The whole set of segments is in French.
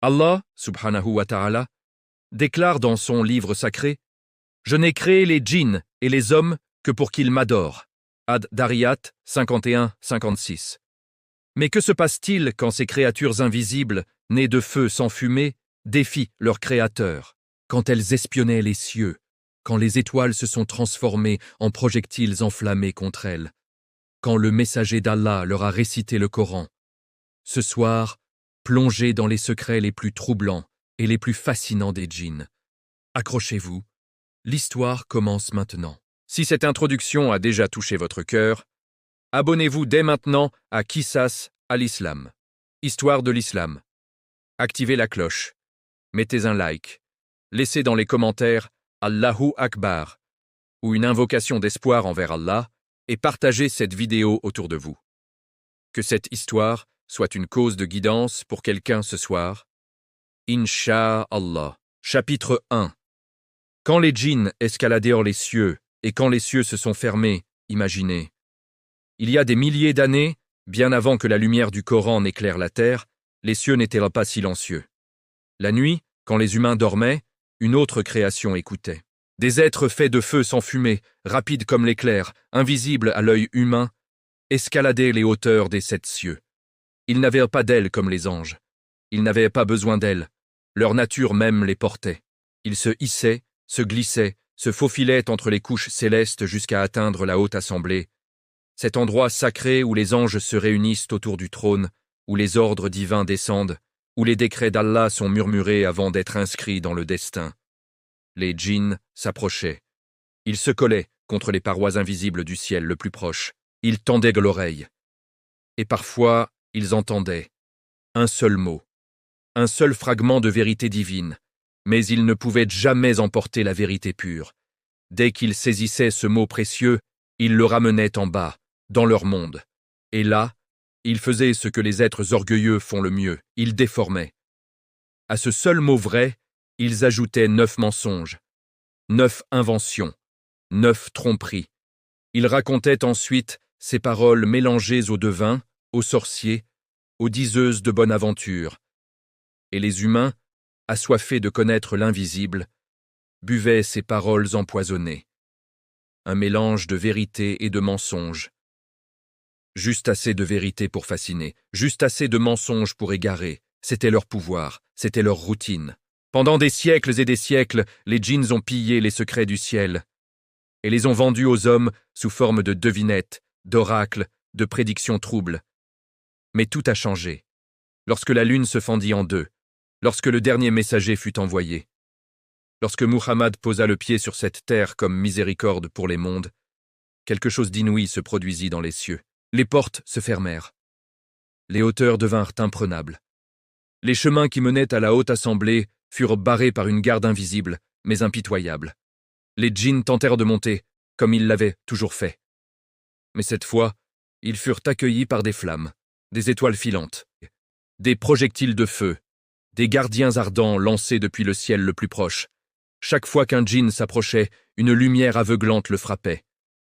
Allah, subhanahu wa ta'ala, déclare dans son livre sacré « Je n'ai créé les djinns et les hommes que pour qu'ils m'adorent » Ad-Dariyat 51-56. Mais que se passe-t-il quand ces créatures invisibles, nées de feu sans fumée, défient leur créateur, quand elles espionnaient les cieux, quand les étoiles se sont transformées en projectiles enflammés contre elles, quand le messager d'Allah leur a récité le Coran? Ce soir, plongez dans les secrets les plus troublants et les plus fascinants des djinns. Accrochez-vous, l'histoire commence maintenant. Si cette introduction a déjà touché votre cœur, abonnez-vous dès maintenant à Qissas al-Islam, Histoire de l'Islam. Activez la cloche, mettez un like, laissez dans les commentaires Allahu Akbar ou une invocation d'espoir envers Allah et partagez cette vidéo autour de vous. Que cette histoire soit une cause de guidance pour quelqu'un ce soir. Inch'Allah. Chapitre 1. Quand les djinns escaladèrent les cieux et quand les cieux se sont fermés, imaginez. Il y a des milliers d'années, bien avant que la lumière du Coran n'éclaire la terre, les cieux n'étaient pas silencieux. La nuit, quand les humains dormaient, une autre création écoutait. Des êtres faits de feu sans fumée, rapides comme l'éclair, invisibles à l'œil humain, escaladaient les hauteurs des 7 cieux. Ils n'avaient pas d'ailes comme les anges. Ils n'avaient pas besoin d'ailes. Leur nature même les portait. Ils se hissaient, se glissaient, se faufilaient entre les couches célestes jusqu'à atteindre la haute assemblée, cet endroit sacré où les anges se réunissent autour du trône, où les ordres divins descendent, où les décrets d'Allah sont murmurés avant d'être inscrits dans le destin. Les djinns s'approchaient. Ils se collaient contre les parois invisibles du ciel le plus proche. Ils tendaient l'oreille. Et parfois, ils entendaient un seul mot, un seul fragment de vérité divine, mais ils ne pouvaient jamais emporter la vérité pure. Dès qu'ils saisissaient ce mot précieux, ils le ramenaient en bas, dans leur monde. Et là, ils faisaient ce que les êtres orgueilleux font le mieux, ils déformaient. À ce seul mot vrai, ils ajoutaient 9 mensonges, 9 inventions, 9 tromperies. Ils racontaient ensuite ces paroles mélangées aux devins, aux sorciers, aux diseuses de bonne aventure. Et les humains, assoiffés de connaître l'invisible, buvaient ces paroles empoisonnées. Un mélange de vérité et de mensonges. Juste assez de vérité pour fasciner, juste assez de mensonges pour égarer. C'était leur pouvoir, c'était leur routine. Pendant des siècles et des siècles, les djinns ont pillé les secrets du ciel et les ont vendus aux hommes sous forme de devinettes, d'oracles, de prédictions troubles. Mais tout a changé. Lorsque la lune se fendit en deux, lorsque le dernier messager fut envoyé, lorsque Muhammad posa le pied sur cette terre comme miséricorde pour les mondes, quelque chose d'inouï se produisit dans les cieux. Les portes se fermèrent. Les hauteurs devinrent imprenables. Les chemins qui menaient à la haute assemblée furent barrés par une garde invisible, mais impitoyable. Les djinns tentèrent de monter, comme ils l'avaient toujours fait. Mais cette fois, ils furent accueillis par des flammes, des étoiles filantes, des projectiles de feu, des gardiens ardents lancés depuis le ciel le plus proche. Chaque fois qu'un djinn s'approchait, une lumière aveuglante le frappait.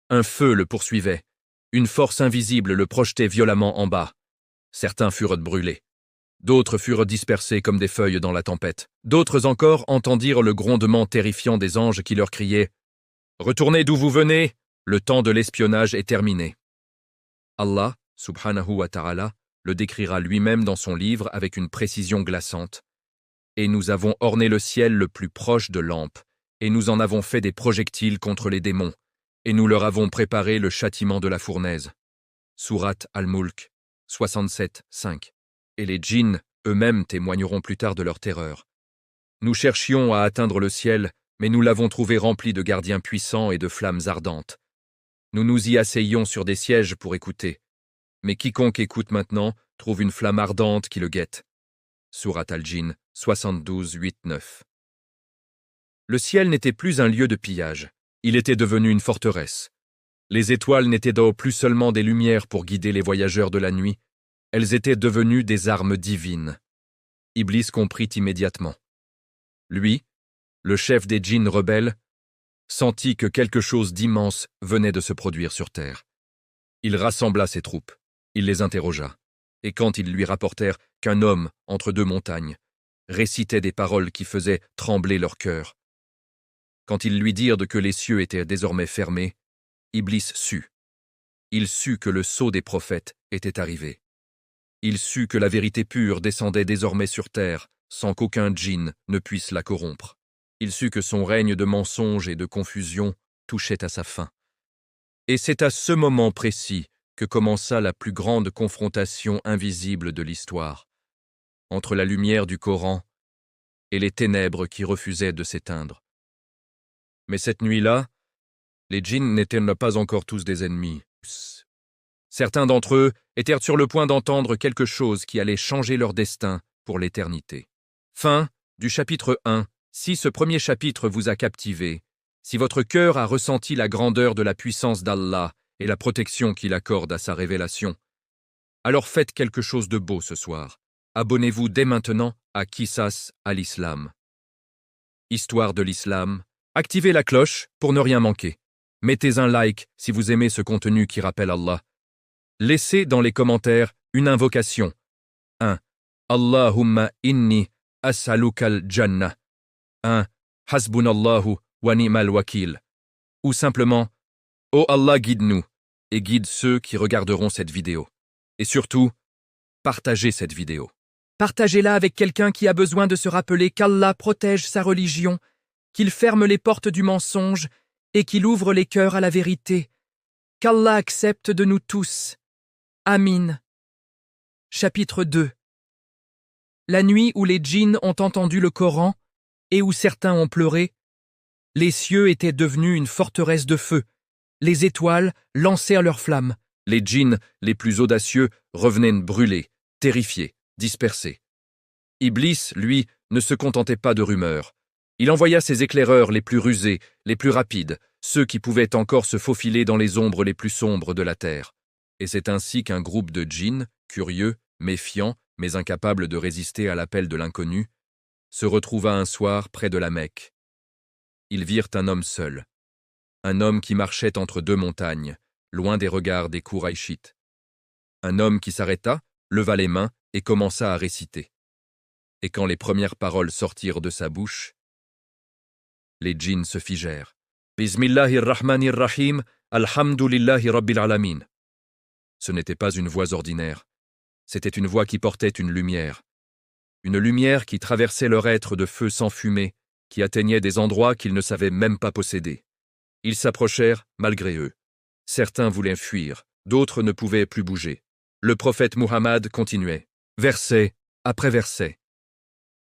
Un feu le poursuivait. Une force invisible le projetait violemment en bas. Certains furent brûlés. D'autres furent dispersés comme des feuilles dans la tempête. D'autres encore entendirent le grondement terrifiant des anges qui leur criaient « Retournez d'où vous venez, le temps de l'espionnage est terminé. » Allah, subhanahu wa ta'ala, le décrira lui-même dans son livre avec une précision glaçante. Et nous avons orné le ciel le plus proche de lampes, et nous en avons fait des projectiles contre les démons, et nous leur avons préparé le châtiment de la fournaise. Sourate Al-Mulk, 67-5. Et les djinns eux-mêmes témoigneront plus tard de leur terreur. Nous cherchions à atteindre le ciel, mais nous l'avons trouvé rempli de gardiens puissants et de flammes ardentes. Nous nous y asseyions sur des sièges pour écouter. Mais quiconque écoute maintenant trouve une flamme ardente qui le guette. Sourate Al-Jinn, 72-8-9. Le ciel n'était plus un lieu de pillage. Il était devenu une forteresse. Les étoiles n'étaient donc plus seulement des lumières pour guider les voyageurs de la nuit, elles étaient devenues des armes divines. Iblis comprit immédiatement. Lui, le chef des djinns rebelles, sentit que quelque chose d'immense venait de se produire sur terre. Il rassembla ses troupes, il les interrogea, et quand ils lui rapportèrent qu'un homme, entre deux montagnes, récitait des paroles qui faisaient trembler leur cœur. Quand ils lui dirent que les cieux étaient désormais fermés, Iblis sut. Il sut que le sceau des prophètes était arrivé. Il sut que la vérité pure descendait désormais sur terre, sans qu'aucun djinn ne puisse la corrompre. Il sut que son règne de mensonge et de confusion touchait à sa fin. Et c'est à ce moment précis que commença la plus grande confrontation invisible de l'histoire, entre la lumière du Coran et les ténèbres qui refusaient de s'éteindre. Mais cette nuit-là, les djinns n'étaient pas encore tous des ennemis. Certains d'entre eux étaient sur le point d'entendre quelque chose qui allait changer leur destin pour l'éternité. Fin du chapitre 1. Si ce premier chapitre vous a captivé, si votre cœur a ressenti la grandeur de la puissance d'Allah et la protection qu'il accorde à sa révélation, alors faites quelque chose de beau ce soir. Abonnez-vous dès maintenant à Qisas al-Islam. Histoire de l'islam. Activez la cloche pour ne rien manquer. Mettez un like si vous aimez ce contenu qui rappelle Allah. Laissez dans les commentaires une invocation. 1. Allahumma inni as'alukal jannah. 1. Hasbunallahu wa ni'mal wakil. Ou simplement, oh Allah guide-nous et guide ceux qui regarderont cette vidéo. Et surtout, partagez cette vidéo. Partagez-la avec quelqu'un qui a besoin de se rappeler qu'Allah protège sa religion, qu'il ferme les portes du mensonge et qu'il ouvre les cœurs à la vérité. Qu'Allah accepte de nous tous. Amin. Chapitre 2. La nuit où les djinns ont entendu le Coran et où certains ont pleuré, les cieux étaient devenus une forteresse de feu. Les étoiles lancèrent leurs flammes. Les djinns les plus audacieux revenaient brûlés, terrifiés, dispersés. Iblis, lui, ne se contentait pas de rumeurs. Il envoya ses éclaireurs les plus rusés, les plus rapides, ceux qui pouvaient encore se faufiler dans les ombres les plus sombres de la terre. Et c'est ainsi qu'un groupe de djinns, curieux, méfiants, mais incapables de résister à l'appel de l'inconnu, se retrouva un soir près de la Mecque. Ils virent un homme seul. Un homme qui marchait entre deux montagnes, loin des regards des Kouraïchites. Un homme qui s'arrêta, leva les mains et commença à réciter. Et quand les premières paroles sortirent de sa bouche, les djinns se figèrent. Bismillahirrahmanirrahim, alhamdulillahi rabbil alamin. Ce n'était pas une voix ordinaire. C'était une voix qui portait une lumière. Une lumière qui traversait leur être de feu sans fumée, qui atteignait des endroits qu'ils ne savaient même pas posséder. Ils s'approchèrent malgré eux. Certains voulaient fuir, d'autres ne pouvaient plus bouger. Le prophète Muhammad continuait, verset après verset.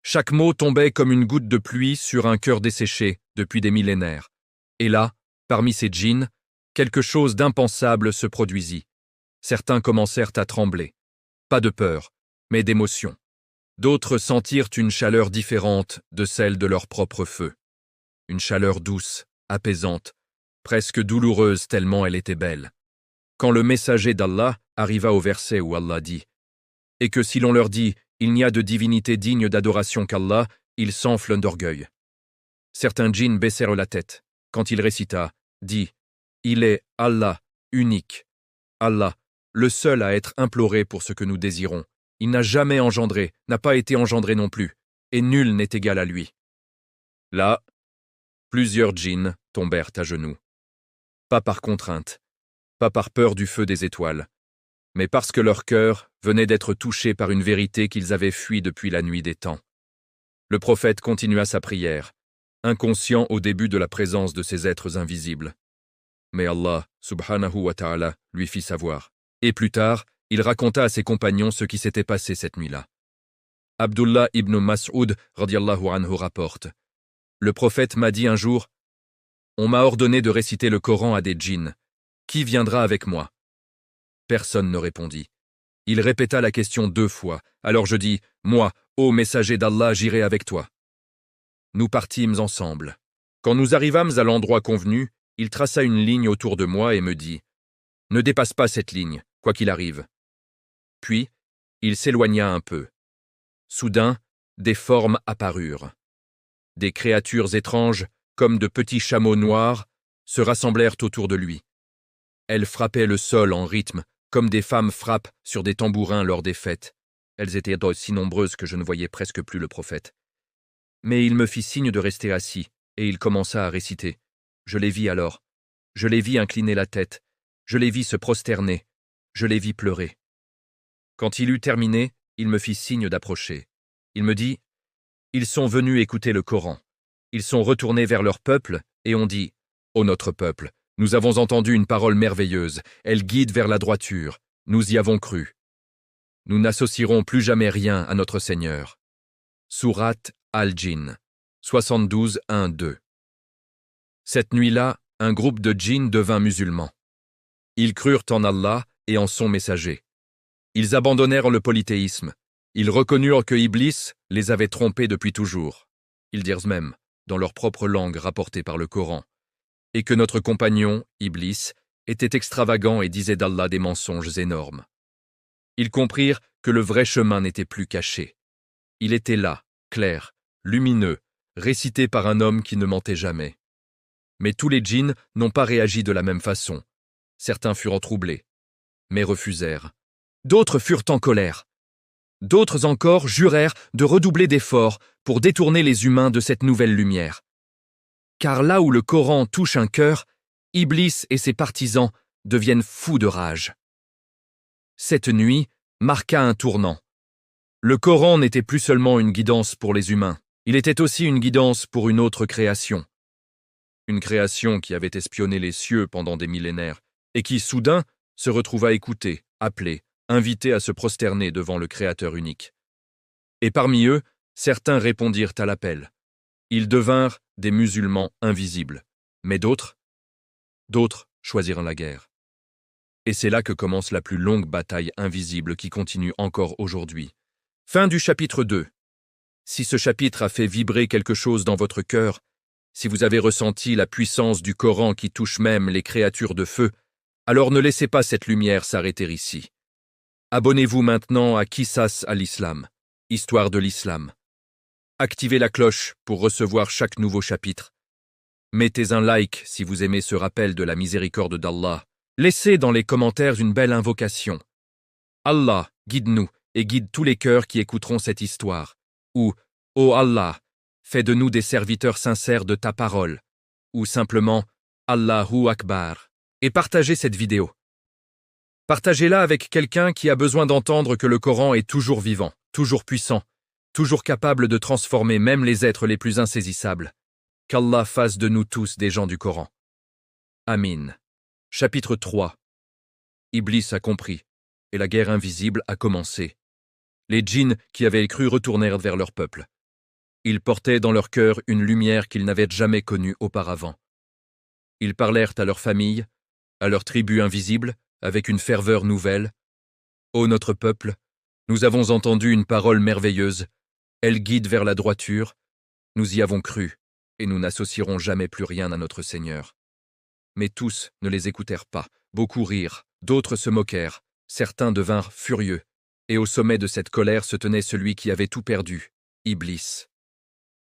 Chaque mot tombait comme une goutte de pluie sur un cœur desséché depuis des millénaires. Et là, parmi ces djinns, quelque chose d'impensable se produisit. Certains commencèrent à trembler. Pas de peur, mais d'émotion. D'autres sentirent une chaleur différente de celle de leur propre feu. Une chaleur douce, apaisante, presque douloureuse tellement elle était belle. Quand le messager d'Allah arriva au verset où Allah dit « Et que si l'on leur dit « Il n'y a de divinité digne d'adoration qu'Allah », ils s'enflent d'orgueil. Certains djinns baissèrent la tête. Quand il récita, dit « Il est Allah, unique. Allah, le seul à être imploré pour ce que nous désirons. Il n'a jamais engendré, n'a pas été engendré non plus, et nul n'est égal à lui. » Là, plusieurs djinns tombèrent à genoux. Pas par contrainte, pas par peur du feu des étoiles, mais parce que leur cœur venait d'être touché par une vérité qu'ils avaient fuie depuis la nuit des temps. Le prophète continua sa prière, inconscient au début de la présence de ces êtres invisibles. Mais Allah, subhanahu wa ta'ala, lui fit savoir. Et plus tard, il raconta à ses compagnons ce qui s'était passé cette nuit-là. Abdullah ibn Mas'ud radiallahu anhu rapporte. Le prophète m'a dit un jour, « On m'a ordonné de réciter le Coran à des djinns. Qui viendra avec moi ?» Personne ne répondit. Il répéta la question 2 fois. Alors je dis, « Moi, ô messager d'Allah, j'irai avec toi. » Nous partîmes ensemble. Quand nous arrivâmes à l'endroit convenu, il traça une ligne autour de moi et me dit, « Ne dépasse pas cette ligne, quoi qu'il arrive. » Puis, il s'éloigna un peu. Soudain, des formes apparurent. Des créatures étranges, comme de petits chameaux noirs, se rassemblèrent autour de lui. Elles frappaient le sol en rythme, comme des femmes frappent sur des tambourins lors des fêtes. Elles étaient si nombreuses que je ne voyais presque plus le prophète. Mais il me fit signe de rester assis, et il commença à réciter. Je les vis alors. Je les vis incliner la tête. Je les vis se prosterner. Je les vis pleurer. Quand il eut terminé, il me fit signe d'approcher. Il me dit, « Ils sont venus écouter le Coran. Ils sont retournés vers leur peuple et ont dit, « Ô notre peuple, nous avons entendu une parole merveilleuse. Elle guide vers la droiture. Nous y avons cru. Nous n'associerons plus jamais rien à notre Seigneur. » Sourate Al-Jinn, 72, 1, 2. Cette nuit-là, un groupe de djinns devint musulmans. Ils crurent en Allah et en son messager. Ils abandonnèrent le polythéisme. Ils reconnurent que Iblis les avait trompés depuis toujours. Ils dirent même, dans leur propre langue rapportée par le Coran, et que notre compagnon, Iblis, était extravagant et disait d'Allah des mensonges énormes. Ils comprirent que le vrai chemin n'était plus caché. Il était là, clair, lumineux, récité par un homme qui ne mentait jamais. Mais tous les djinns n'ont pas réagi de la même façon. Certains furent troublés, mais refusèrent. D'autres furent en colère. D'autres encore jurèrent de redoubler d'efforts pour détourner les humains de cette nouvelle lumière. Car là où le Coran touche un cœur, Iblis et ses partisans deviennent fous de rage. Cette nuit marqua un tournant. Le Coran n'était plus seulement une guidance pour les humains, il était aussi une guidance pour une autre création. Une création qui avait espionné les cieux pendant des millénaires et qui, soudain, se retrouva écoutée, appelée, invitée à se prosterner devant le Créateur unique. Et parmi eux, certains répondirent à l'appel. Ils devinrent des musulmans invisibles, mais d'autres choisirent la guerre. Et c'est là que commence la plus longue bataille invisible qui continue encore aujourd'hui. Fin du chapitre 2. Si ce chapitre a fait vibrer quelque chose dans votre cœur, si vous avez ressenti la puissance du Coran qui touche même les créatures de feu, alors ne laissez pas cette lumière s'arrêter ici. Abonnez-vous maintenant à Qisas al-Islam, Histoire de l'Islam. Activez la cloche pour recevoir chaque nouveau chapitre. Mettez un like si vous aimez ce rappel de la miséricorde d'Allah. Laissez dans les commentaires une belle invocation. Allah, guide-nous et guide tous les cœurs qui écouteront cette histoire. Ou, ô Allah, fais de nous des serviteurs sincères de ta parole. Ou simplement, Allahu Akbar. Et partagez cette vidéo. Partagez-la avec quelqu'un qui a besoin d'entendre que le Coran est toujours vivant, toujours puissant, toujours capable de transformer même les êtres les plus insaisissables. Qu'Allah fasse de nous tous des gens du Coran. Amin. Chapitre 3. Iblis a compris, et la guerre invisible a commencé. Les djinns qui avaient cru retournèrent vers leur peuple. Ils portaient dans leur cœur une lumière qu'ils n'avaient jamais connue auparavant. Ils parlèrent à leur famille, à leur tribu invisible, avec une ferveur nouvelle. Ô notre peuple, nous avons entendu une parole merveilleuse. Elle guide vers la droiture. Nous y avons cru, et nous n'associerons jamais plus rien à notre Seigneur. Mais tous ne les écoutèrent pas. Beaucoup rirent, d'autres se moquèrent, certains devinrent furieux. Et au sommet de cette colère se tenait celui qui avait tout perdu, Iblis.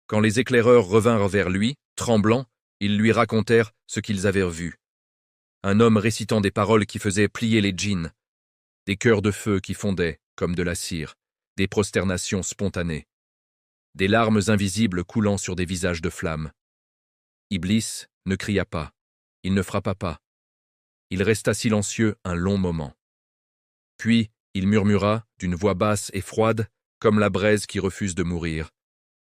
Quand les éclaireurs revinrent vers lui, tremblants, ils lui racontèrent ce qu'ils avaient vu. Un homme récitant des paroles qui faisaient plier les djinns, des cœurs de feu qui fondaient, comme de la cire, des prosternations spontanées, des larmes invisibles coulant sur des visages de flammes. Iblis ne cria pas, il ne frappa pas. Il resta silencieux un long moment. Puis, il murmura, d'une voix basse et froide, comme la braise qui refuse de mourir.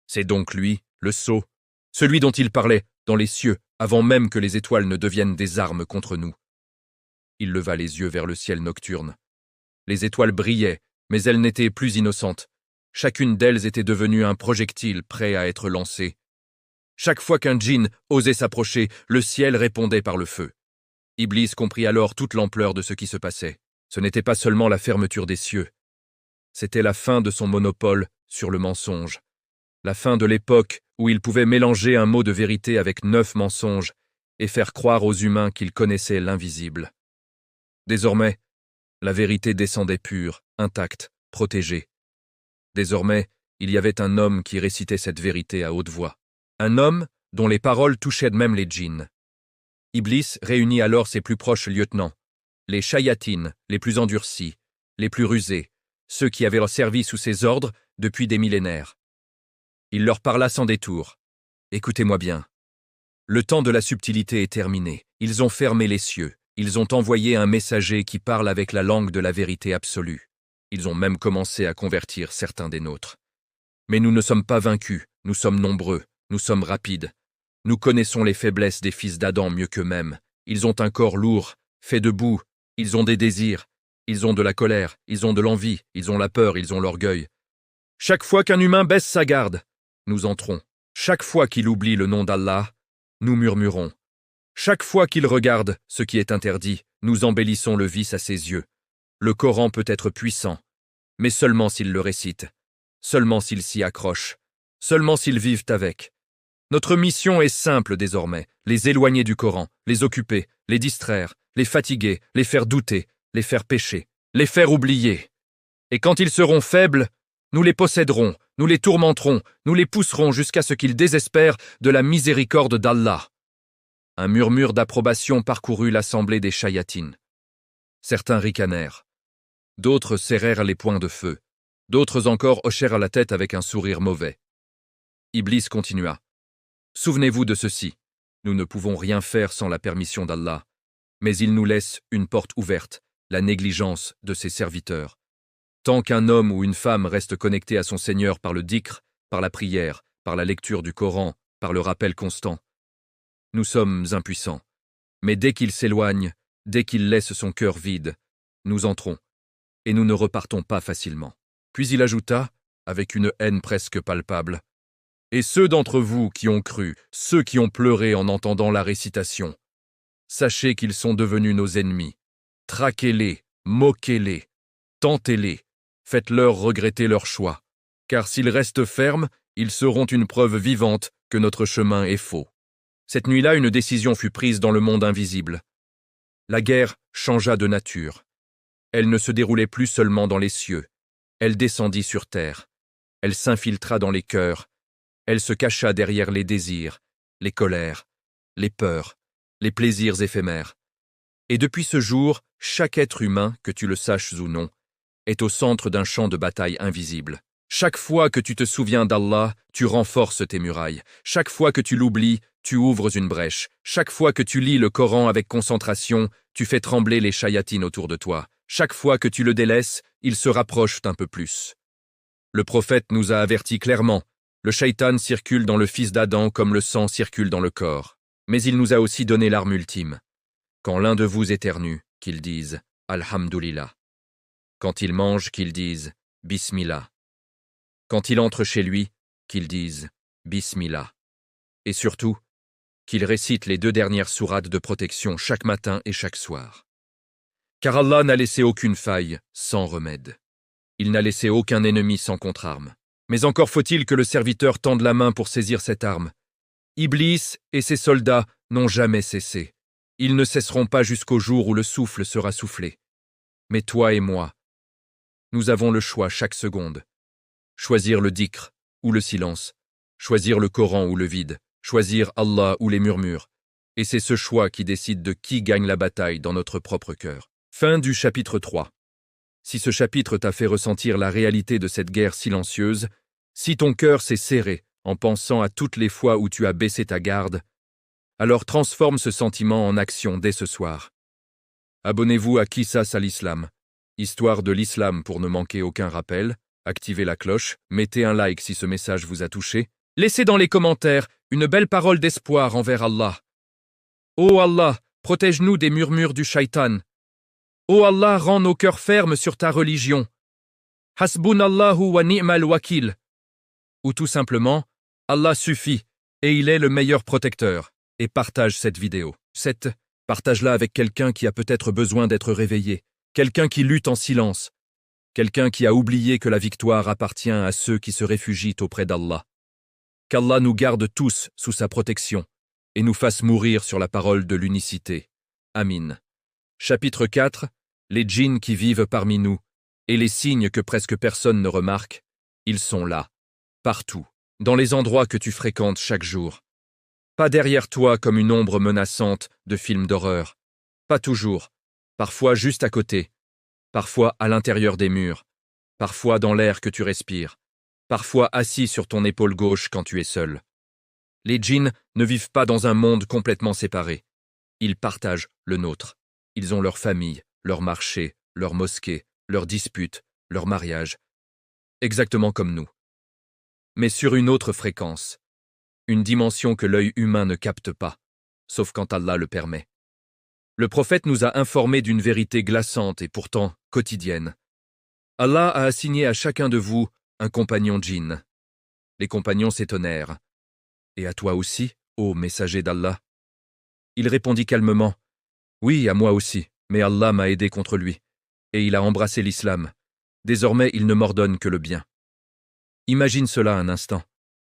C'est donc lui, le sot, celui dont il parlait, dans les cieux, avant même que les étoiles ne deviennent des armes contre nous. Il leva les yeux vers le ciel nocturne. Les étoiles brillaient, mais elles n'étaient plus innocentes. Chacune d'elles était devenue un projectile prêt à être lancé. Chaque fois qu'un djinn osait s'approcher, le ciel répondait par le feu. Iblis comprit alors toute l'ampleur de ce qui se passait. Ce n'était pas seulement la fermeture des cieux. C'était la fin de son monopole sur le mensonge. La fin de l'époque où il pouvait mélanger un mot de vérité avec 9 mensonges et faire croire aux humains qu'il connaissait l'invisible. Désormais, la vérité descendait pure, intacte, protégée. Désormais, il y avait un homme qui récitait cette vérité à haute voix. Un homme dont les paroles touchaient même les djinns. Iblis réunit alors ses plus proches lieutenants, les shayatines les plus endurcis, les plus rusés, ceux qui avaient servi sous ses ordres depuis des millénaires. Il leur parla sans détour. Écoutez-moi bien. Le temps de la subtilité est terminé. Ils ont fermé les cieux. Ils ont envoyé un messager qui parle avec la langue de la vérité absolue. Ils ont même commencé à convertir certains des nôtres. Mais nous ne sommes pas vaincus. Nous sommes nombreux. Nous sommes rapides. Nous connaissons les faiblesses des fils d'Adam mieux qu'eux-mêmes. Ils ont un corps lourd, fait de boue. Ils ont des désirs. Ils ont de la colère. Ils ont de l'envie. Ils ont la peur. Ils ont l'orgueil. Chaque fois qu'un humain baisse sa garde, nous entrons. Chaque fois qu'il oublie le nom d'Allah, nous murmurons. Chaque fois qu'il regarde ce qui est interdit, nous embellissons le vice à ses yeux. Le Coran peut être puissant, mais seulement s'il le récite, seulement s'il s'y accroche, seulement s'ils vivent avec. Notre mission est simple désormais, les éloigner du Coran, les occuper, les distraire, les fatiguer, les faire douter, les faire pécher, les faire oublier. Et quand ils seront faibles, nous les posséderons, nous les tourmenterons, nous les pousserons jusqu'à ce qu'ils désespèrent de la miséricorde d'Allah. Un murmure d'approbation parcourut l'assemblée des chayatines. Certains ricanèrent. D'autres serrèrent les poings de feu. D'autres encore hochèrent la tête avec un sourire mauvais. Iblis continua. Souvenez-vous de ceci. Nous ne pouvons rien faire sans la permission d'Allah. Mais il nous laisse une porte ouverte, la négligence de ses serviteurs. Tant qu'un homme ou une femme reste connecté à son Seigneur par le dhikr, par la prière, par la lecture du Coran, par le rappel constant, nous sommes impuissants. Mais dès qu'il s'éloigne, dès qu'il laisse son cœur vide, nous entrons, et nous ne repartons pas facilement. Puis il ajouta, avec une haine presque palpable, « Et ceux d'entre vous qui ont cru, ceux qui ont pleuré en entendant la récitation, sachez qu'ils sont devenus nos ennemis. Traquez-les, moquez-les, tentez-les, faites-leur regretter leur choix, car s'ils restent fermes, ils seront une preuve vivante que notre chemin est faux. » Cette nuit-là, une décision fut prise dans le monde invisible. La guerre changea de nature. Elle ne se déroulait plus seulement dans les cieux. Elle descendit sur terre. Elle s'infiltra dans les cœurs. Elle se cacha derrière les désirs, les colères, les peurs, les plaisirs éphémères. Et depuis ce jour, chaque être humain, que tu le saches ou non, est au centre d'un champ de bataille invisible. Chaque fois que tu te souviens d'Allah, tu renforces tes murailles. Chaque fois que tu l'oublies, tu ouvres une brèche. Chaque fois que tu lis le Coran avec concentration, tu fais trembler les chayatines autour de toi. Chaque fois que tu le délaisses, ils se rapprochent un peu plus. Le prophète nous a avertis clairement. Le shaitan circule dans le fils d'Adam comme le sang circule dans le corps. Mais il nous a aussi donné l'arme ultime. Quand l'un de vous éternue, qu'il dise « Alhamdulillah ». Quand il mange, qu'il dise « Bismillah ». Quand il entre chez lui, qu'il dise « Bismillah ». Et surtout, qu'il récite les 2 dernières sourates de protection chaque matin et chaque soir. Car Allah n'a laissé aucune faille sans remède. Il n'a laissé aucun ennemi sans contre-arme. Mais encore faut-il que le serviteur tende la main pour saisir cette arme. Iblis et ses soldats n'ont jamais cessé. Ils ne cesseront pas jusqu'au jour où le souffle sera soufflé. Mais toi et moi, nous avons le choix chaque seconde. Choisir le dhikr ou le silence, choisir le Coran ou le vide, choisir Allah ou les murmures. Et c'est ce choix qui décide de qui gagne la bataille dans notre propre cœur. Fin du chapitre 3. Si ce chapitre t'a fait ressentir la réalité de cette guerre silencieuse, si ton cœur s'est serré en pensant à toutes les fois où tu as baissé ta garde, alors transforme ce sentiment en action dès ce soir. Abonnez-vous à Qissas al-Islam, histoire de l'islam pour ne manquer aucun rappel, activez la cloche, mettez un like si ce message vous a touché, laissez dans les commentaires une belle parole d'espoir envers Allah. Ô Allah, protège-nous des murmures du shaitan. Ô Allah, rends nos cœurs fermes sur ta religion. Hasbunallahu wa ni'mal wakil. Ou tout simplement, Allah suffit, et il est le meilleur protecteur. Et partage cette vidéo. Partage-la avec quelqu'un qui a peut-être besoin d'être réveillé, quelqu'un qui lutte en silence, quelqu'un qui a oublié que la victoire appartient à ceux qui se réfugient auprès d'Allah. Qu'Allah nous garde tous sous sa protection et nous fasse mourir sur la parole de l'unicité. Amin. Chapitre 4. Les djinns qui vivent parmi nous et les signes que presque personne ne remarque, ils sont là, partout, dans les endroits que tu fréquentes chaque jour. Pas derrière toi comme une ombre menaçante de film d'horreur. Pas toujours, parfois juste à côté, parfois à l'intérieur des murs, parfois dans l'air que tu respires, parfois assis sur ton épaule gauche quand tu es seul. Les djinns ne vivent pas dans un monde complètement séparé. Ils partagent le nôtre. Ils ont leur famille, leur marché, leur mosquée, leurs disputes, leurs mariages. Exactement comme nous. Mais sur une autre fréquence. Une dimension que l'œil humain ne capte pas, sauf quand Allah le permet. Le prophète nous a informés d'une vérité glaçante et pourtant quotidienne. Allah a assigné à chacun de vous un compagnon djinn. Les compagnons s'étonnèrent. Et à toi aussi, ô messager d'Allah? Il répondit calmement. Oui, à moi aussi, mais Allah m'a aidé contre lui. Et il a embrassé l'islam. Désormais, il ne m'ordonne que le bien. Imagine cela un instant.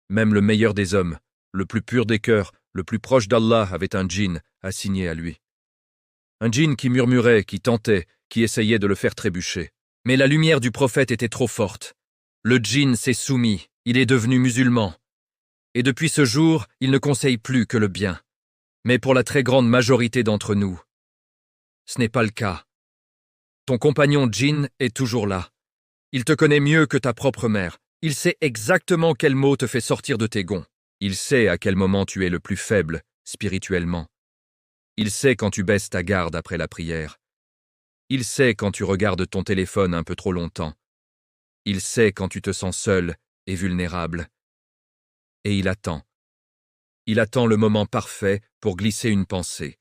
Même le meilleur des hommes, le plus pur des cœurs, le plus proche d'Allah avait un djinn assigné à lui. Un djinn qui murmurait, qui tentait, qui essayait de le faire trébucher. Mais la lumière du prophète était trop forte. Le djinn s'est soumis, il est devenu musulman. Et depuis ce jour, il ne conseille plus que le bien. Mais pour la très grande majorité d'entre nous, ce n'est pas le cas. Ton compagnon djinn est toujours là. Il te connaît mieux que ta propre mère. Il sait exactement quel mot te fait sortir de tes gonds. Il sait à quel moment tu es le plus faible, spirituellement. Il sait quand tu baisses ta garde après la prière. Il sait quand tu regardes ton téléphone un peu trop longtemps. Il sait quand tu te sens seul et vulnérable. Et il attend. Il attend le moment parfait pour glisser une pensée.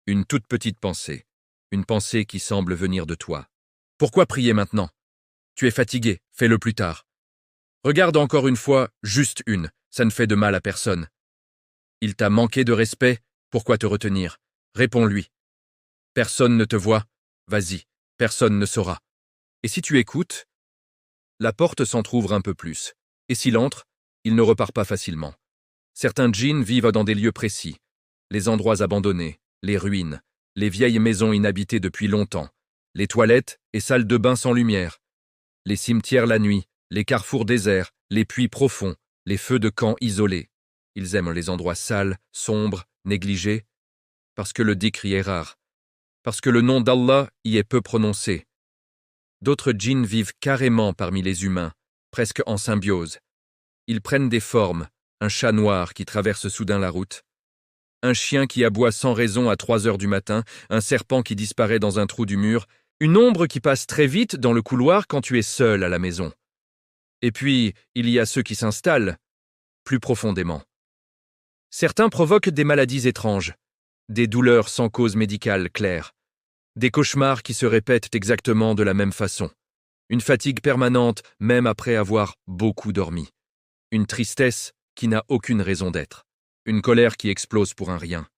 Une toute petite pensée. Une pensée qui semble venir de toi. Pourquoi prier maintenant? Tu es fatigué, fais-le plus tard. Regarde encore une fois, juste une, ça ne fait de mal à personne. Il t'a manqué de respect, pourquoi te retenir? Réponds-lui. Personne ne te voit, vas-y, personne ne saura. Et si tu écoutes? La porte s'entr'ouvre un peu plus, et s'il entre, il ne repart pas facilement. Certains djinns vivent dans des lieux précis, les endroits abandonnés, les ruines, les vieilles maisons inhabitées depuis longtemps, les toilettes et salles de bain sans lumière, les cimetières la nuit, les carrefours déserts, les puits profonds, les feux de camp isolés. Ils aiment les endroits sales, sombres, négligés, parce que le dhikr y est rare, parce que le nom d'Allah y est peu prononcé. D'autres djinns vivent carrément parmi les humains, presque en symbiose. Ils prennent des formes, un chat noir qui traverse soudain la route, un chien qui aboie sans raison à 3 heures du matin, un serpent qui disparaît dans un trou du mur, une ombre qui passe très vite dans le couloir quand tu es seul à la maison. Et puis, il y a ceux qui s'installent plus profondément. Certains provoquent des maladies étranges, des douleurs sans cause médicale claire, des cauchemars qui se répètent exactement de la même façon, une fatigue permanente même après avoir beaucoup dormi, une tristesse qui n'a aucune raison d'être, une colère qui explose pour un rien.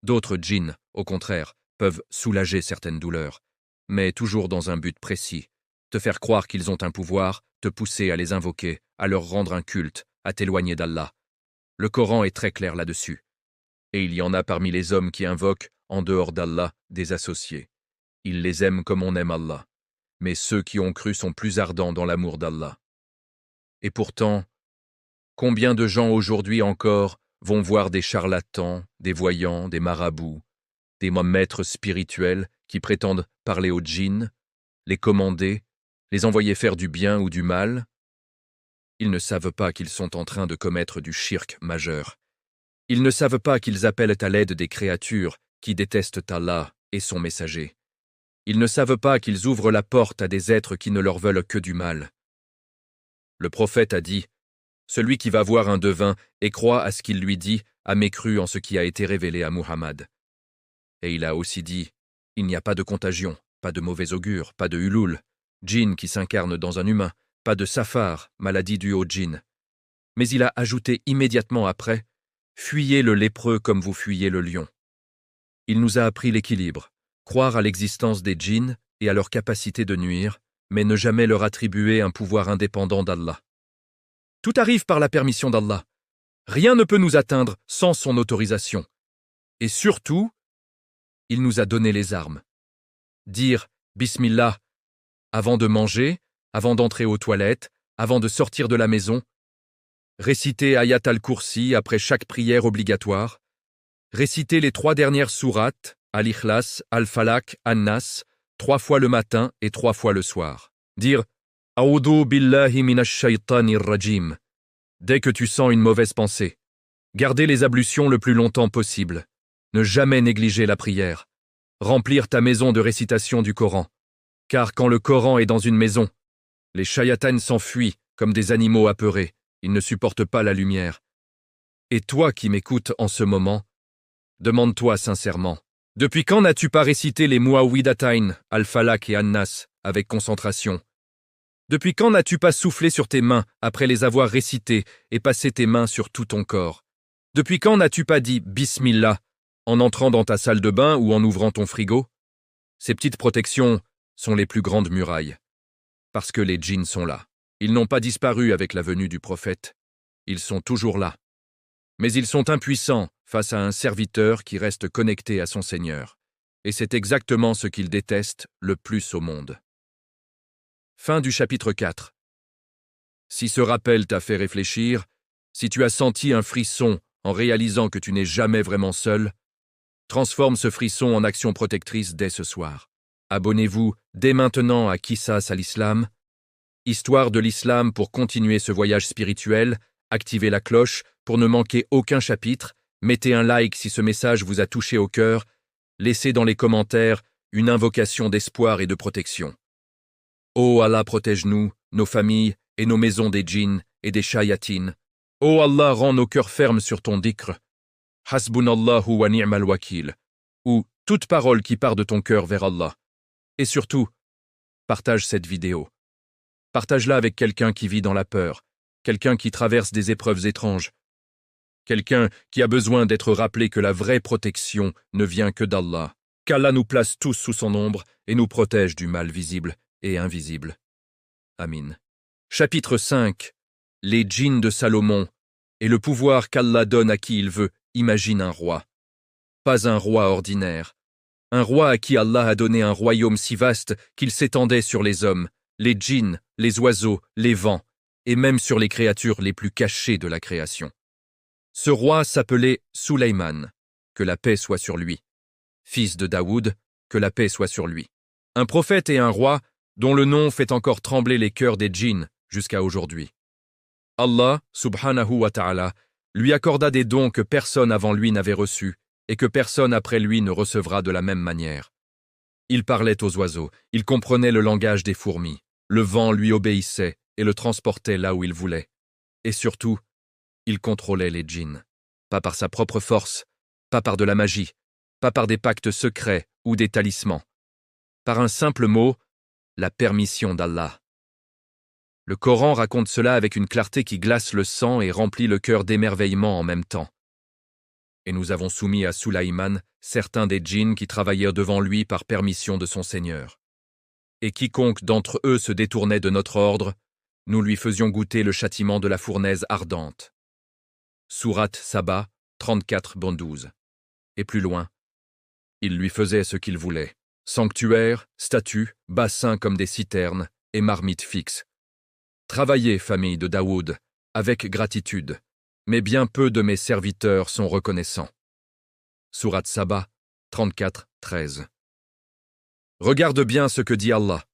D'autres djinns, au contraire, peuvent soulager certaines douleurs, mais toujours dans un but précis, te faire croire qu'ils ont un pouvoir, te pousser à les invoquer, à leur rendre un culte, à t'éloigner d'Allah. Le Coran est très clair là-dessus. Et il y en a parmi les hommes qui invoquent, en dehors d'Allah, des associés. Ils les aiment comme on aime Allah. Mais ceux qui ont cru sont plus ardents dans l'amour d'Allah. Et pourtant, combien de gens aujourd'hui encore vont voir des charlatans, des voyants, des marabouts, des maîtres spirituels qui prétendent parler aux djinns, les commander, les envoyer faire du bien ou du mal? Ils ne savent pas qu'ils sont en train de commettre du shirk majeur. Ils ne savent pas qu'ils appellent à l'aide des créatures qui détestent Allah et son messager. Ils ne savent pas qu'ils ouvrent la porte à des êtres qui ne leur veulent que du mal. Le prophète a dit, « Celui qui va voir un devin et croit à ce qu'il lui dit a mécru en ce qui a été révélé à Muhammad. » Et il a aussi dit, « Il n'y a pas de contagion, pas de mauvais augure, pas de hulul, djinn qui s'incarne dans un humain, pas de safar, maladie due au djinn. » Mais il a ajouté immédiatement après, « Fuyez le lépreux comme vous fuyez le lion. » Il nous a appris l'équilibre, croire à l'existence des djinns et à leur capacité de nuire, mais ne jamais leur attribuer un pouvoir indépendant d'Allah. Tout arrive par la permission d'Allah. Rien ne peut nous atteindre sans son autorisation. Et surtout, il nous a donné les armes. Dire « Bismillah » avant de manger, avant d'entrer aux toilettes, avant de sortir de la maison. Réciter Ayat al-Kursi après chaque prière obligatoire. Réciter les 3 dernières sourates, Al-Ikhlas, Al-Falaq, An-Nas, 3 fois le matin et 3 fois le soir. Dire A'udhu billahi minash shaytanir rajim. Dès que tu sens une mauvaise pensée, gardez les ablutions le plus longtemps possible. Ne jamais négliger la prière. Remplir ta maison de récitation du Coran. Car quand le Coran est dans une maison, les shayatans s'enfuient comme des animaux apeurés. Ils ne supportent pas la lumière. Et toi qui m'écoutes en ce moment, demande-toi sincèrement, depuis quand n'as-tu pas récité les Muawwidatayn, Al-Falaq et An-Nas avec concentration? Depuis quand n'as-tu pas soufflé sur tes mains après les avoir récitées et passé tes mains sur tout ton corps? Depuis quand n'as-tu pas dit Bismillah en entrant dans ta salle de bain ou en ouvrant ton frigo? Ces petites protections sont les plus grandes murailles. Parce que les djinns sont là. Ils n'ont pas disparu avec la venue du prophète. Ils sont toujours là. Mais ils sont impuissants face à un serviteur qui reste connecté à son Seigneur. Et c'est exactement ce qu'ils détestent le plus au monde. Fin du chapitre 4. Si ce rappel t'a fait réfléchir, si tu as senti un frisson en réalisant que tu n'es jamais vraiment seul, transforme ce frisson en action protectrice dès ce soir. Abonnez-vous dès maintenant à Qissas al-Islam, Histoire de l'Islam pour continuer ce voyage spirituel, activez la cloche pour ne manquer aucun chapitre, mettez un like si ce message vous a touché au cœur, laissez dans les commentaires une invocation d'espoir et de protection. Ô Allah, protège-nous, nos familles et nos maisons des djinns et des shayatines. Ô Allah, rends nos cœurs fermes sur ton dhikr. Hasbunallahu wa ni'mal wakil. Ou toute parole qui part de ton cœur vers Allah. Et surtout, partage cette vidéo. Partage-la avec quelqu'un qui vit dans la peur, quelqu'un qui traverse des épreuves étranges, quelqu'un qui a besoin d'être rappelé que la vraie protection ne vient que d'Allah, qu'Allah nous place tous sous son ombre et nous protège du mal visible et invisible. Amin. Chapitre 5. Les djinns de Salomon et le pouvoir qu'Allah donne à qui il veut. Imagine un roi. Pas un roi ordinaire. Un roi à qui Allah a donné un royaume si vaste qu'il s'étendait sur les hommes, les djinns, les oiseaux, les vents, et même sur les créatures les plus cachées de la création. Ce roi s'appelait Sulayman, que la paix soit sur lui. Fils de Daoud, que la paix soit sur lui. Un prophète et un roi dont le nom fait encore trembler les cœurs des djinns jusqu'à aujourd'hui. Allah, subhanahu wa ta'ala, lui accorda des dons que personne avant lui n'avait reçus et que personne après lui ne recevra de la même manière. Il parlait aux oiseaux, il comprenait le langage des fourmis, le vent lui obéissait et le transportait là où il voulait. Et surtout, il contrôlait les djinns, pas par sa propre force, pas par de la magie, pas par des pactes secrets ou des talismans, par un simple mot, la permission d'Allah. Le Coran raconte cela avec une clarté qui glace le sang et remplit le cœur d'émerveillement en même temps. Et nous avons soumis à Sulayman certains des djinns qui travaillèrent devant lui par permission de son Seigneur. Et quiconque d'entre eux se détournait de notre ordre, nous lui faisions goûter le châtiment de la fournaise ardente. Sourate Saba, 34-12. Et plus loin, il lui faisait ce qu'il voulait. Sanctuaires, statues, bassins comme des citernes et marmites fixes. Travaillez, famille de Daoud, avec gratitude, mais bien peu de mes serviteurs sont reconnaissants. Sourate Saba, 34-13. Regarde bien ce que dit Allah.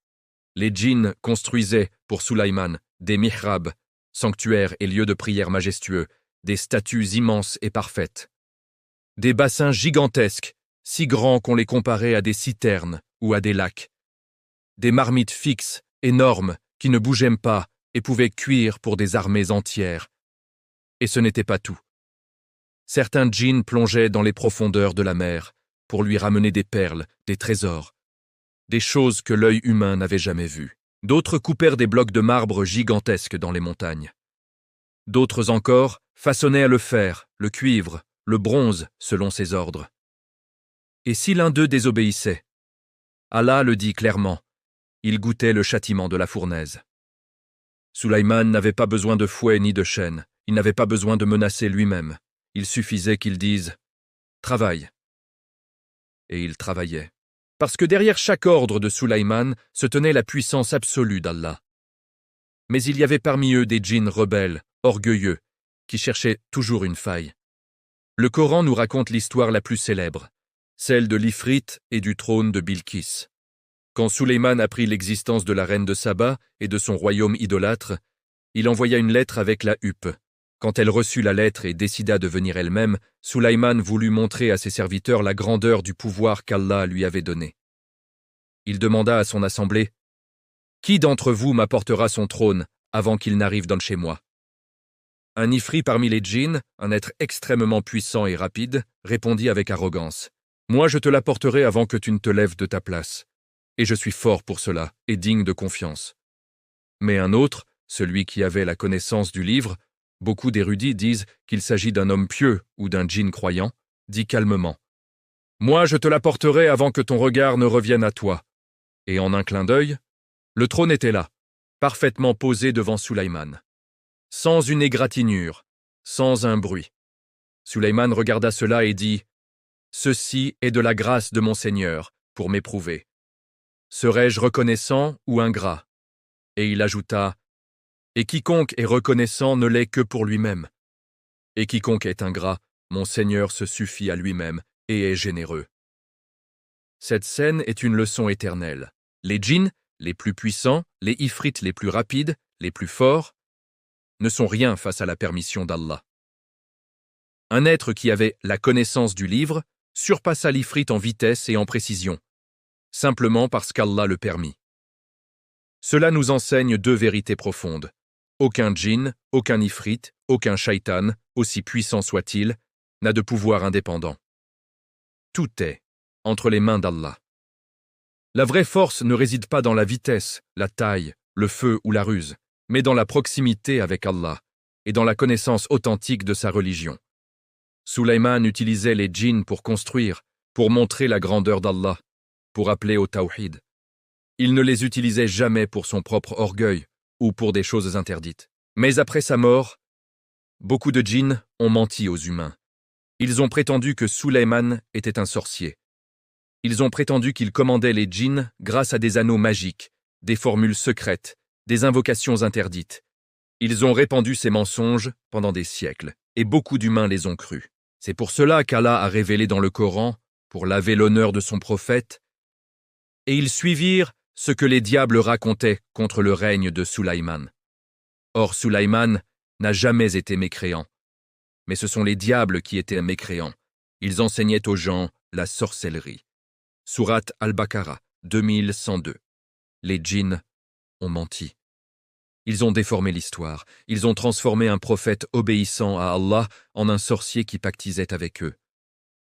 Les djinns construisaient pour Sulayman des mihrabs, sanctuaires et lieux de prière majestueux, des statues immenses et parfaites. Des bassins gigantesques, si grands qu'on les comparait à des citernes ou à des lacs. Des marmites fixes, énormes, qui ne bougeaient pas et pouvaient cuire pour des armées entières. Et ce n'était pas tout. Certains djinns plongeaient dans les profondeurs de la mer pour lui ramener des perles, des trésors, des choses que l'œil humain n'avait jamais vues. D'autres coupèrent des blocs de marbre gigantesques dans les montagnes. D'autres encore façonnaient le fer, le cuivre, le bronze selon ses ordres. Et si l'un d'eux désobéissait, Allah le dit clairement, il goûtait le châtiment de la fournaise. Sulayman n'avait pas besoin de fouet ni de chaîne, il n'avait pas besoin de menacer lui-même. Il suffisait qu'il dise « Travaille ». Et il travaillait. Parce que derrière chaque ordre de Sulayman se tenait la puissance absolue d'Allah. Mais il y avait parmi eux des djinns rebelles, orgueilleux, qui cherchaient toujours une faille. Le Coran nous raconte l'histoire la plus célèbre, celle de l'Ifrit et du trône de Bilqis. Quand Sulayman apprit l'existence de la reine de Saba et de son royaume idolâtre, il envoya une lettre avec la huppe. Quand elle reçut la lettre et décida de venir elle-même, Sulayman voulut montrer à ses serviteurs la grandeur du pouvoir qu'Allah lui avait donné. Il demanda à son assemblée « Qui d'entre vous m'apportera son trône avant qu'il n'arrive dans chez moi ?» Un ifri parmi les djinns, un être extrêmement puissant et rapide, répondit avec arrogance « Moi je te l'apporterai avant que tu ne te lèves de ta place. Et je suis fort pour cela, et digne de confiance. » Mais un autre, celui qui avait la connaissance du livre, beaucoup d'érudits disent qu'il s'agit d'un homme pieux ou d'un djinn croyant, dit calmement « Moi je te l'apporterai avant que ton regard ne revienne à toi. » Et en un clin d'œil, le trône était là, parfaitement posé devant Sulayman. Sans une égratignure, sans un bruit. Sulayman regarda cela et dit « Ceci est de la grâce de mon Seigneur, pour m'éprouver. Serais-je reconnaissant ou ingrat ?» Et il ajouta « Et quiconque est reconnaissant ne l'est que pour lui-même. Et quiconque est ingrat, mon Seigneur se suffit à lui-même et est généreux. » Cette scène est une leçon éternelle. Les djinns, les plus puissants, les ifrites les plus rapides, les plus forts, ne sont rien face à la permission d'Allah. Un être qui avait la connaissance du livre surpassa l'ifrite en vitesse et en précision, simplement parce qu'Allah le permit. Cela nous enseigne deux vérités profondes. Aucun djinn, aucun ifrite, aucun shaitan, aussi puissant soit-il, n'a de pouvoir indépendant. Tout est entre les mains d'Allah. La vraie force ne réside pas dans la vitesse, la taille, le feu ou la ruse, mais dans la proximité avec Allah et dans la connaissance authentique de sa religion. Sulayman utilisait les djinns pour construire, pour montrer la grandeur d'Allah, pour appeler au tawhid. Il ne les utilisait jamais pour son propre orgueil ou pour des choses interdites. Mais après sa mort, beaucoup de djinns ont menti aux humains. Ils ont prétendu que Sulayman était un sorcier. Ils ont prétendu qu'il commandait les djinns grâce à des anneaux magiques, des formules secrètes, des invocations interdites. Ils ont répandu ces mensonges pendant des siècles, et beaucoup d'humains les ont crus. C'est pour cela qu'Allah a révélé dans le Coran, pour laver l'honneur de son prophète, et ils suivirent ce que les diables racontaient contre le règne de Sulayman. Or Sulayman n'a jamais été mécréant, mais ce sont les diables qui étaient mécréants. Ils enseignaient aux gens la sorcellerie. Sourate Al-Baqarah, 2102. Les djinns ont menti. Ils ont déformé l'histoire. Ils ont transformé un prophète obéissant à Allah en un sorcier qui pactisait avec eux.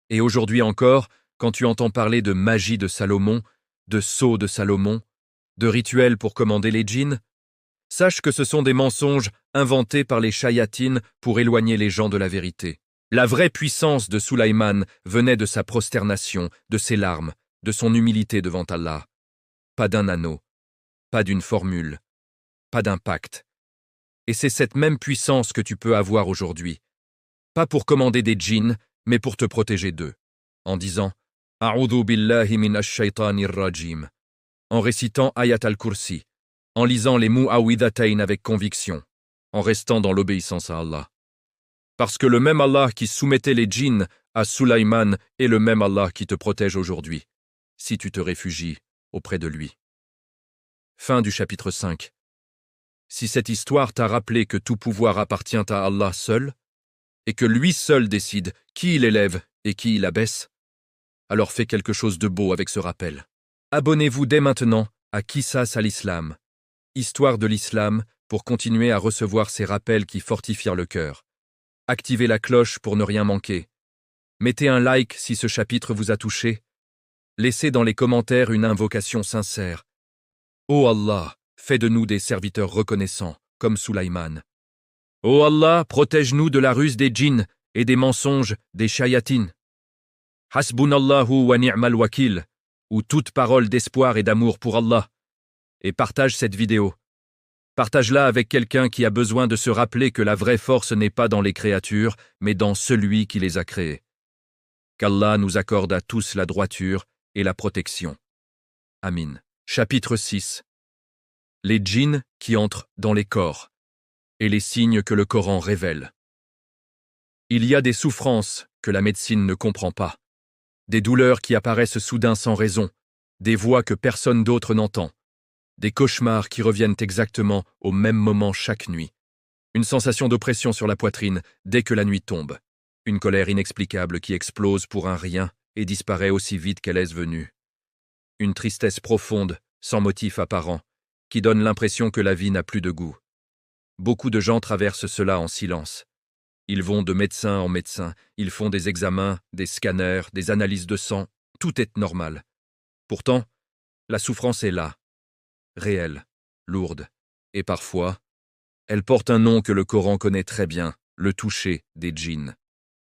Et aujourd'hui encore, quand tu entends parler de magie de Salomon, de sceaux de Salomon, de rituels pour commander les djinns, sache que ce sont des mensonges inventés par les shayatines pour éloigner les gens de la vérité. La vraie puissance de Sulayman venait de sa prosternation, de ses larmes, de son humilité devant Allah. Pas d'un anneau, pas d'une formule, pas d'un pacte. Et c'est cette même puissance que tu peux avoir aujourd'hui. Pas pour commander des djinns, mais pour te protéger d'eux. En disant « A'udhu billahi minash shaitanir rajim », en récitant Ayat al-Kursi, en lisant les Mu'awwidhatayn avec conviction, en restant dans l'obéissance à Allah. Parce que le même Allah qui soumettait les djinns à Sulayman est le même Allah qui te protège aujourd'hui, si tu te réfugies auprès de lui. Fin du chapitre 5. Si cette histoire t'a rappelé que tout pouvoir appartient à Allah seul, et que lui seul décide qui il élève et qui il abaisse, alors fais quelque chose de beau avec ce rappel. Abonnez-vous dès maintenant à Qissas al-Islam, Histoire de l'Islam, pour continuer à recevoir ces rappels qui fortifient le cœur. Activez la cloche pour ne rien manquer. Mettez un like si ce chapitre vous a touché. Laissez dans les commentaires une invocation sincère. Ô Allah, fais de nous des serviteurs reconnaissants, comme Sulayman. Ô Allah, protège-nous de la ruse des djinns et des mensonges des shayatines. Hasbunallahu wa ni'mal wakil, ou toute parole d'espoir et d'amour pour Allah. Et partage cette vidéo. Partage-la avec quelqu'un qui a besoin de se rappeler que la vraie force n'est pas dans les créatures, mais dans celui qui les a créées. Qu'Allah nous accorde à tous la droiture et la protection. Amin. Chapitre 6. Les djinns qui entrent dans les corps et les signes que le Coran révèle. Il y a des souffrances que la médecine ne comprend pas, des douleurs qui apparaissent soudain sans raison, des voix que personne d'autre n'entend, des cauchemars qui reviennent exactement au même moment chaque nuit, une sensation d'oppression sur la poitrine dès que la nuit tombe, une colère inexplicable qui explose pour un rien et disparaît aussi vite qu'elle est venue, une tristesse profonde, sans motif apparent, qui donne l'impression que la vie n'a plus de goût. Beaucoup de gens traversent cela en silence. Ils vont de médecin en médecin, ils font des examens, des scanners, des analyses de sang, tout est normal. Pourtant, la souffrance est là, réelle, lourde, et parfois, elle porte un nom que le Coran connaît très bien, le toucher des djinns.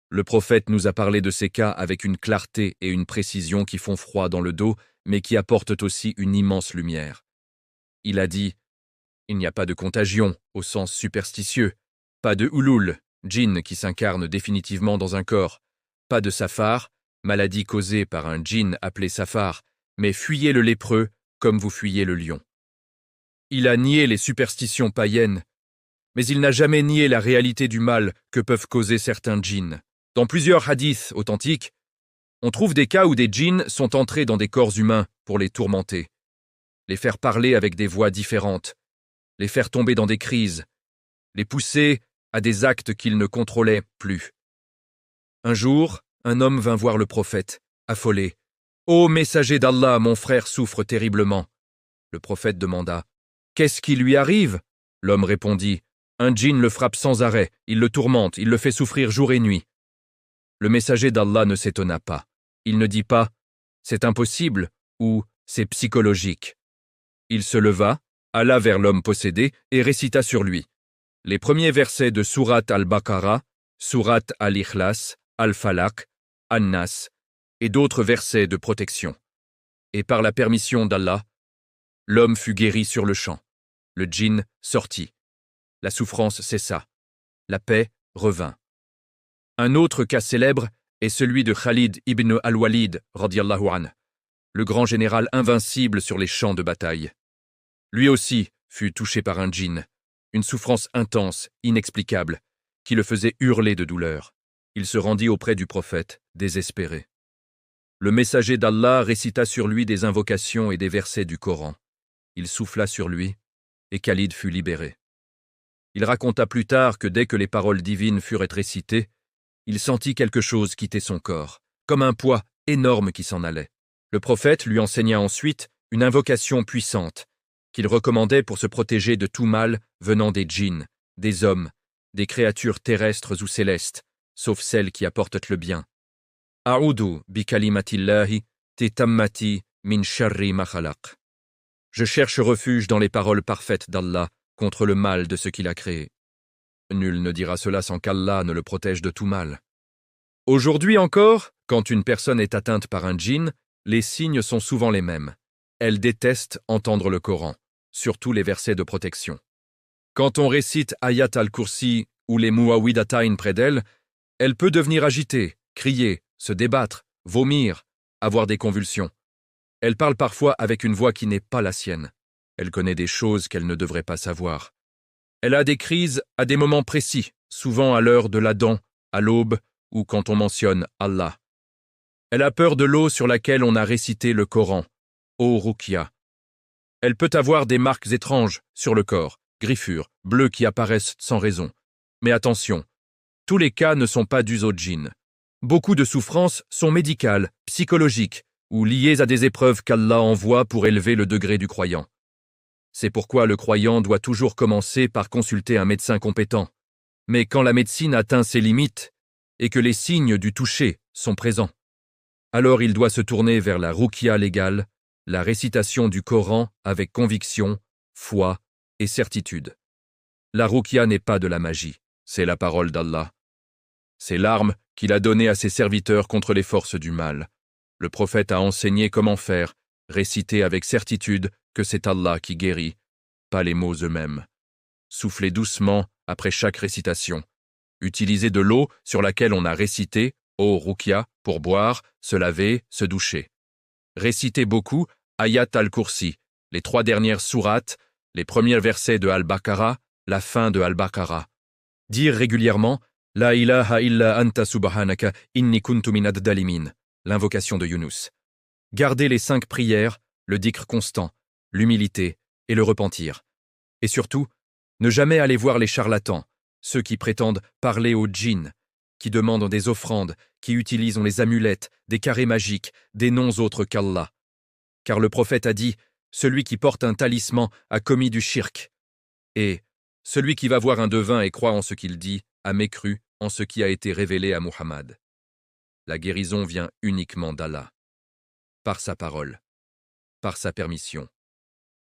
Le prophète nous a parlé de ces cas avec une clarté et une précision qui font froid dans le dos, mais qui apportent aussi une immense lumière. Il a dit « Il n'y a pas de contagion, au sens superstitieux, pas de hulul, djinn qui s'incarne définitivement dans un corps, pas de safar, maladie causée par un djinn appelé safar, mais fuyez le lépreux comme vous fuyez le lion. » Il a nié les superstitions païennes, mais il n'a jamais nié la réalité du mal que peuvent causer certains djinns. Dans plusieurs hadiths authentiques, on trouve des cas où des djinns sont entrés dans des corps humains pour les tourmenter, les faire parler avec des voix différentes, les faire tomber dans des crises, les pousser à des actes qu'ils ne contrôlaient plus. Un jour, un homme vint voir le prophète, affolé. « Ô messager d'Allah, mon frère souffre terriblement. » Le prophète demanda. « Qu'est-ce qui lui arrive ?» L'homme répondit. « Un djinn le frappe sans arrêt, il le tourmente, il le fait souffrir jour et nuit. » Le messager d'Allah ne s'étonna pas. Il ne dit pas « c'est impossible » ou « c'est psychologique ». Il se leva, alla vers l'homme possédé et récita sur lui les premiers versets de Sourate al-Baqarah, Sourate al-Ikhlas, al-Falaq, an-Nas et d'autres versets de protection. Et par la permission d'Allah, l'homme fut guéri sur le champ. Le djinn sortit. La souffrance cessa. La paix revint. Un autre cas célèbre est celui de Khalid ibn al-Walid, radiyallahu anhu, le grand général invincible sur les champs de bataille. Lui aussi fut touché par un djinn, une souffrance intense, inexplicable, qui le faisait hurler de douleur. Il se rendit auprès du prophète, désespéré. Le messager d'Allah récita sur lui des invocations et des versets du Coran. Il souffla sur lui, et Khalid fut libéré. Il raconta plus tard que dès que les paroles divines furent récitées, il sentit quelque chose quitter son corps, comme un poids énorme qui s'en allait. Le prophète lui enseigna ensuite une invocation puissante, qu'il recommandait pour se protéger de tout mal venant des djinns, des hommes, des créatures terrestres ou célestes, sauf celles qui apportent le bien. A'udhu bi kalimatillahi tammati min sharri ma khalaq. Je cherche refuge dans les paroles parfaites d'Allah contre le mal de ce qu'il a créé. Nul ne dira cela sans qu'Allah ne le protège de tout mal. Aujourd'hui encore, quand une personne est atteinte par un djinn, les signes sont souvent les mêmes. Elle déteste entendre le Coran, surtout les versets de protection. Quand on récite Ayat al-Kursi ou les Muawwidatayn près d'elle, elle peut devenir agitée, crier, se débattre, vomir, avoir des convulsions. Elle parle parfois avec une voix qui n'est pas la sienne. Elle connaît des choses qu'elle ne devrait pas savoir. Elle a des crises à des moments précis, souvent à l'heure de l'Adhan, à l'aube ou quand on mentionne Allah. Elle a peur de l'eau sur laquelle on a récité le Coran, ô Ruqya. Elle peut avoir des marques étranges sur le corps, griffures, bleues qui apparaissent sans raison. Mais attention, tous les cas ne sont pas dus au djinn. Beaucoup de souffrances sont médicales, psychologiques, ou liées à des épreuves qu'Allah envoie pour élever le degré du croyant. C'est pourquoi le croyant doit toujours commencer par consulter un médecin compétent. Mais quand la médecine atteint ses limites et que les signes du toucher sont présents, alors il doit se tourner vers la ruqya légale, la récitation du Coran avec conviction, foi et certitude. La ruqya n'est pas de la magie, c'est la parole d'Allah. C'est l'arme qu'il a donnée à ses serviteurs contre les forces du mal. Le prophète a enseigné comment faire, réciter avec certitude que c'est Allah qui guérit, pas les mots eux-mêmes. Soufflez doucement après chaque récitation. Utilisez de l'eau sur laquelle on a récité, ô ruqya, pour boire, se laver, se doucher. Récitez beaucoup Ayat al-Kursi, les 3 dernières sourates, les premiers versets de Al-Baqarah, la fin de Al-Baqarah. Dire régulièrement La ilaha illa anta subhanaka inni kuntu minad dalimin, l'invocation de Yunus. Gardez les 5 prières, le dhikr constant, l'humilité et le repentir. Et surtout, ne jamais aller voir les charlatans, ceux qui prétendent parler aux djinns, qui demandent des offrandes, qui utilisent les amulettes, des carrés magiques, des noms autres qu'Allah. Car le prophète a dit « Celui qui porte un talisman a commis du shirk » et « Celui qui va voir un devin et croit en ce qu'il dit a mécru en ce qui a été révélé à Muhammad. » La guérison vient uniquement d'Allah, par sa parole, par sa permission,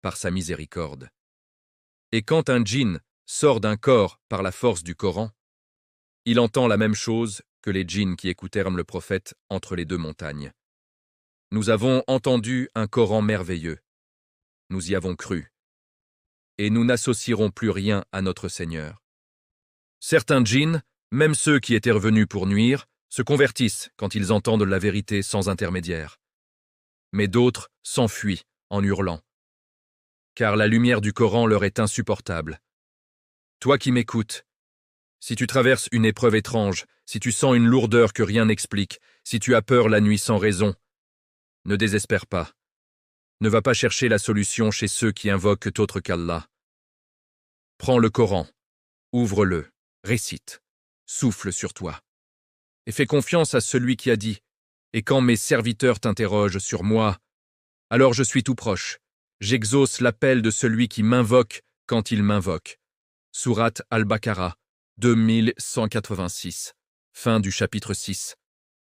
par sa miséricorde. Et quand un djinn sort d'un corps par la force du Coran, il entend la même chose que les djinns qui écoutèrent le prophète entre les 2 montagnes. Nous avons entendu un Coran merveilleux. Nous y avons cru. Et nous n'associerons plus rien à notre Seigneur. Certains djinns, même ceux qui étaient revenus pour nuire, se convertissent quand ils entendent la vérité sans intermédiaire. Mais d'autres s'enfuient en hurlant, car la lumière du Coran leur est insupportable. Toi qui m'écoutes, si tu traverses une épreuve étrange, si tu sens une lourdeur que rien n'explique, si tu as peur la nuit sans raison, ne désespère pas. Ne va pas chercher la solution chez ceux qui invoquent autre qu'Allah. Prends le Coran, ouvre-le, récite, souffle sur toi. Et fais confiance à celui qui a dit « Et quand mes serviteurs t'interrogent sur moi, alors je suis tout proche. J'exauce l'appel de celui qui m'invoque quand il m'invoque. » Sourate Al-Baqarah, 2186. Fin du chapitre 6.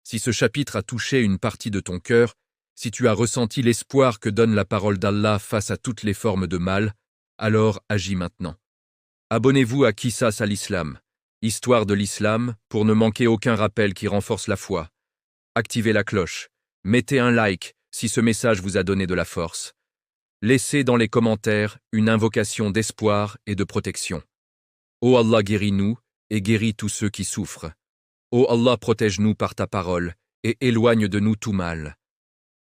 Si ce chapitre a touché une partie de ton cœur, si tu as ressenti l'espoir que donne la parole d'Allah face à toutes les formes de mal, alors agis maintenant. Abonnez-vous à Qissas al-Islam, Histoire de l'Islam, pour ne manquer aucun rappel qui renforce la foi. Activez la cloche. Mettez un like si ce message vous a donné de la force. Laissez dans les commentaires une invocation d'espoir et de protection. Ô Allah, guéris-nous et guéris tous ceux qui souffrent. Ô Allah, protège-nous par ta parole et éloigne de nous tout mal.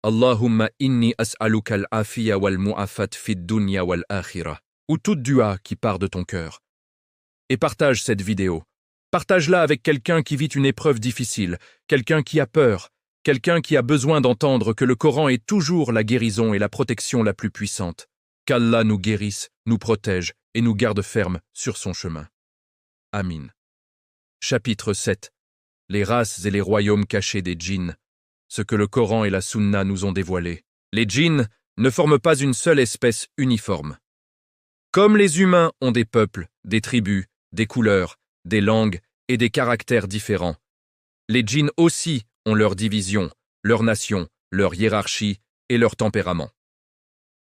Allahumma inni as'aluka al-afiya wal-mu'afat fid dunya wal-akhirah. Ou toute dua qui part de ton cœur. Et partage cette vidéo. Partage-la avec quelqu'un qui vit une épreuve difficile, quelqu'un qui a peur, quelqu'un qui a besoin d'entendre que le Coran est toujours la guérison et la protection la plus puissante. Qu'Allah nous guérisse, nous protège et nous garde fermes sur son chemin. Amin. Chapitre 7. Les races et les royaumes cachés des djinns. Ce que le Coran et la Sunna nous ont dévoilé. Les djinns ne forment pas une seule espèce uniforme. Comme les humains ont des peuples, des tribus, des couleurs, des langues et des caractères différents, les djinns aussi ont leurs divisions, leurs nations, leur hiérarchie et leur tempérament.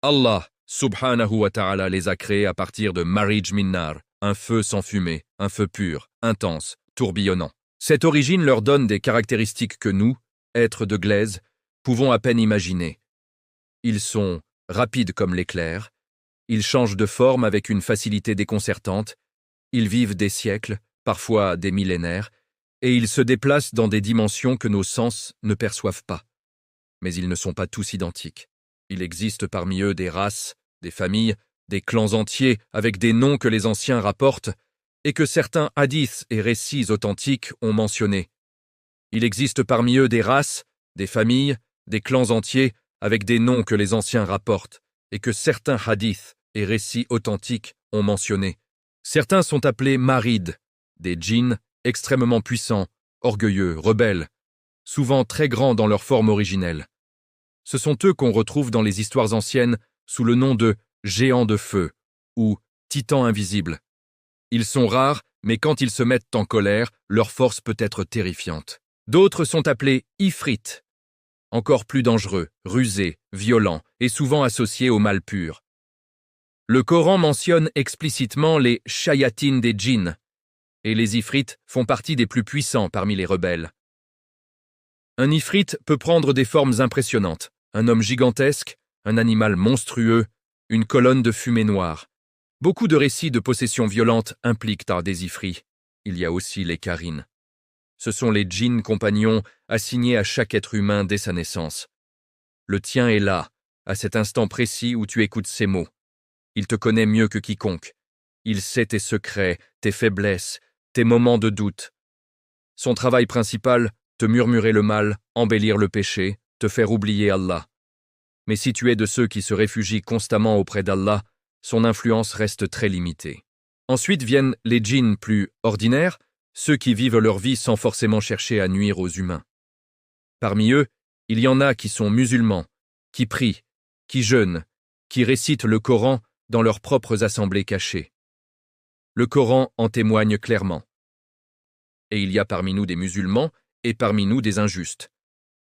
Allah, subhanahu wa ta'ala, les a créés à partir de marij min nar, un feu sans fumée, un feu pur, intense, tourbillonnant. Cette origine leur donne des caractéristiques que nous, êtres de glaise, pouvons à peine imaginer. Ils sont rapides comme l'éclair, ils changent de forme avec une facilité déconcertante, ils vivent des siècles, parfois des millénaires, et ils se déplacent dans des dimensions que nos sens ne perçoivent pas. Mais ils ne sont pas tous identiques. Il existe parmi eux des races, des familles, des clans entiers avec des noms que les anciens rapportent et que certains hadiths et récits authentiques ont mentionnés. Il existe parmi eux des races, des familles, des clans entiers avec des noms que les anciens rapportent et que certains hadiths et récits authentiques ont mentionnés. Certains sont appelés marids, des djinns extrêmement puissants, orgueilleux, rebelles, souvent très grands dans leur forme originelle. Ce sont eux qu'on retrouve dans les histoires anciennes sous le nom de géants de feu ou titans invisibles. Ils sont rares, mais quand ils se mettent en colère, leur force peut être terrifiante. D'autres sont appelés ifrites, encore plus dangereux, rusés, violents et souvent associés au mal pur. Le Coran mentionne explicitement les shayatines des djinns, et les ifrites font partie des plus puissants parmi les rebelles. Un ifrite peut prendre des formes impressionnantes, un homme gigantesque, un animal monstrueux, une colonne de fumée noire. Beaucoup de récits de possession violente impliquent des ifrits. Il y a aussi les karines. Ce sont les djinns compagnons assignés à chaque être humain dès sa naissance. Le tien est là, à cet instant précis où tu écoutes ces mots. Il te connaît mieux que quiconque. Il sait tes secrets, tes faiblesses, tes moments de doute. Son travail principal, te murmurer le mal, embellir le péché, te faire oublier Allah. Mais si tu es de ceux qui se réfugient constamment auprès d'Allah, son influence reste très limitée. Ensuite viennent les djinns plus ordinaires, ceux qui vivent leur vie sans forcément chercher à nuire aux humains. Parmi eux, il y en a qui sont musulmans, qui prient, qui jeûnent, qui récitent le Coran dans leurs propres assemblées cachées. Le Coran en témoigne clairement. Et il y a parmi nous des musulmans et parmi nous des injustes.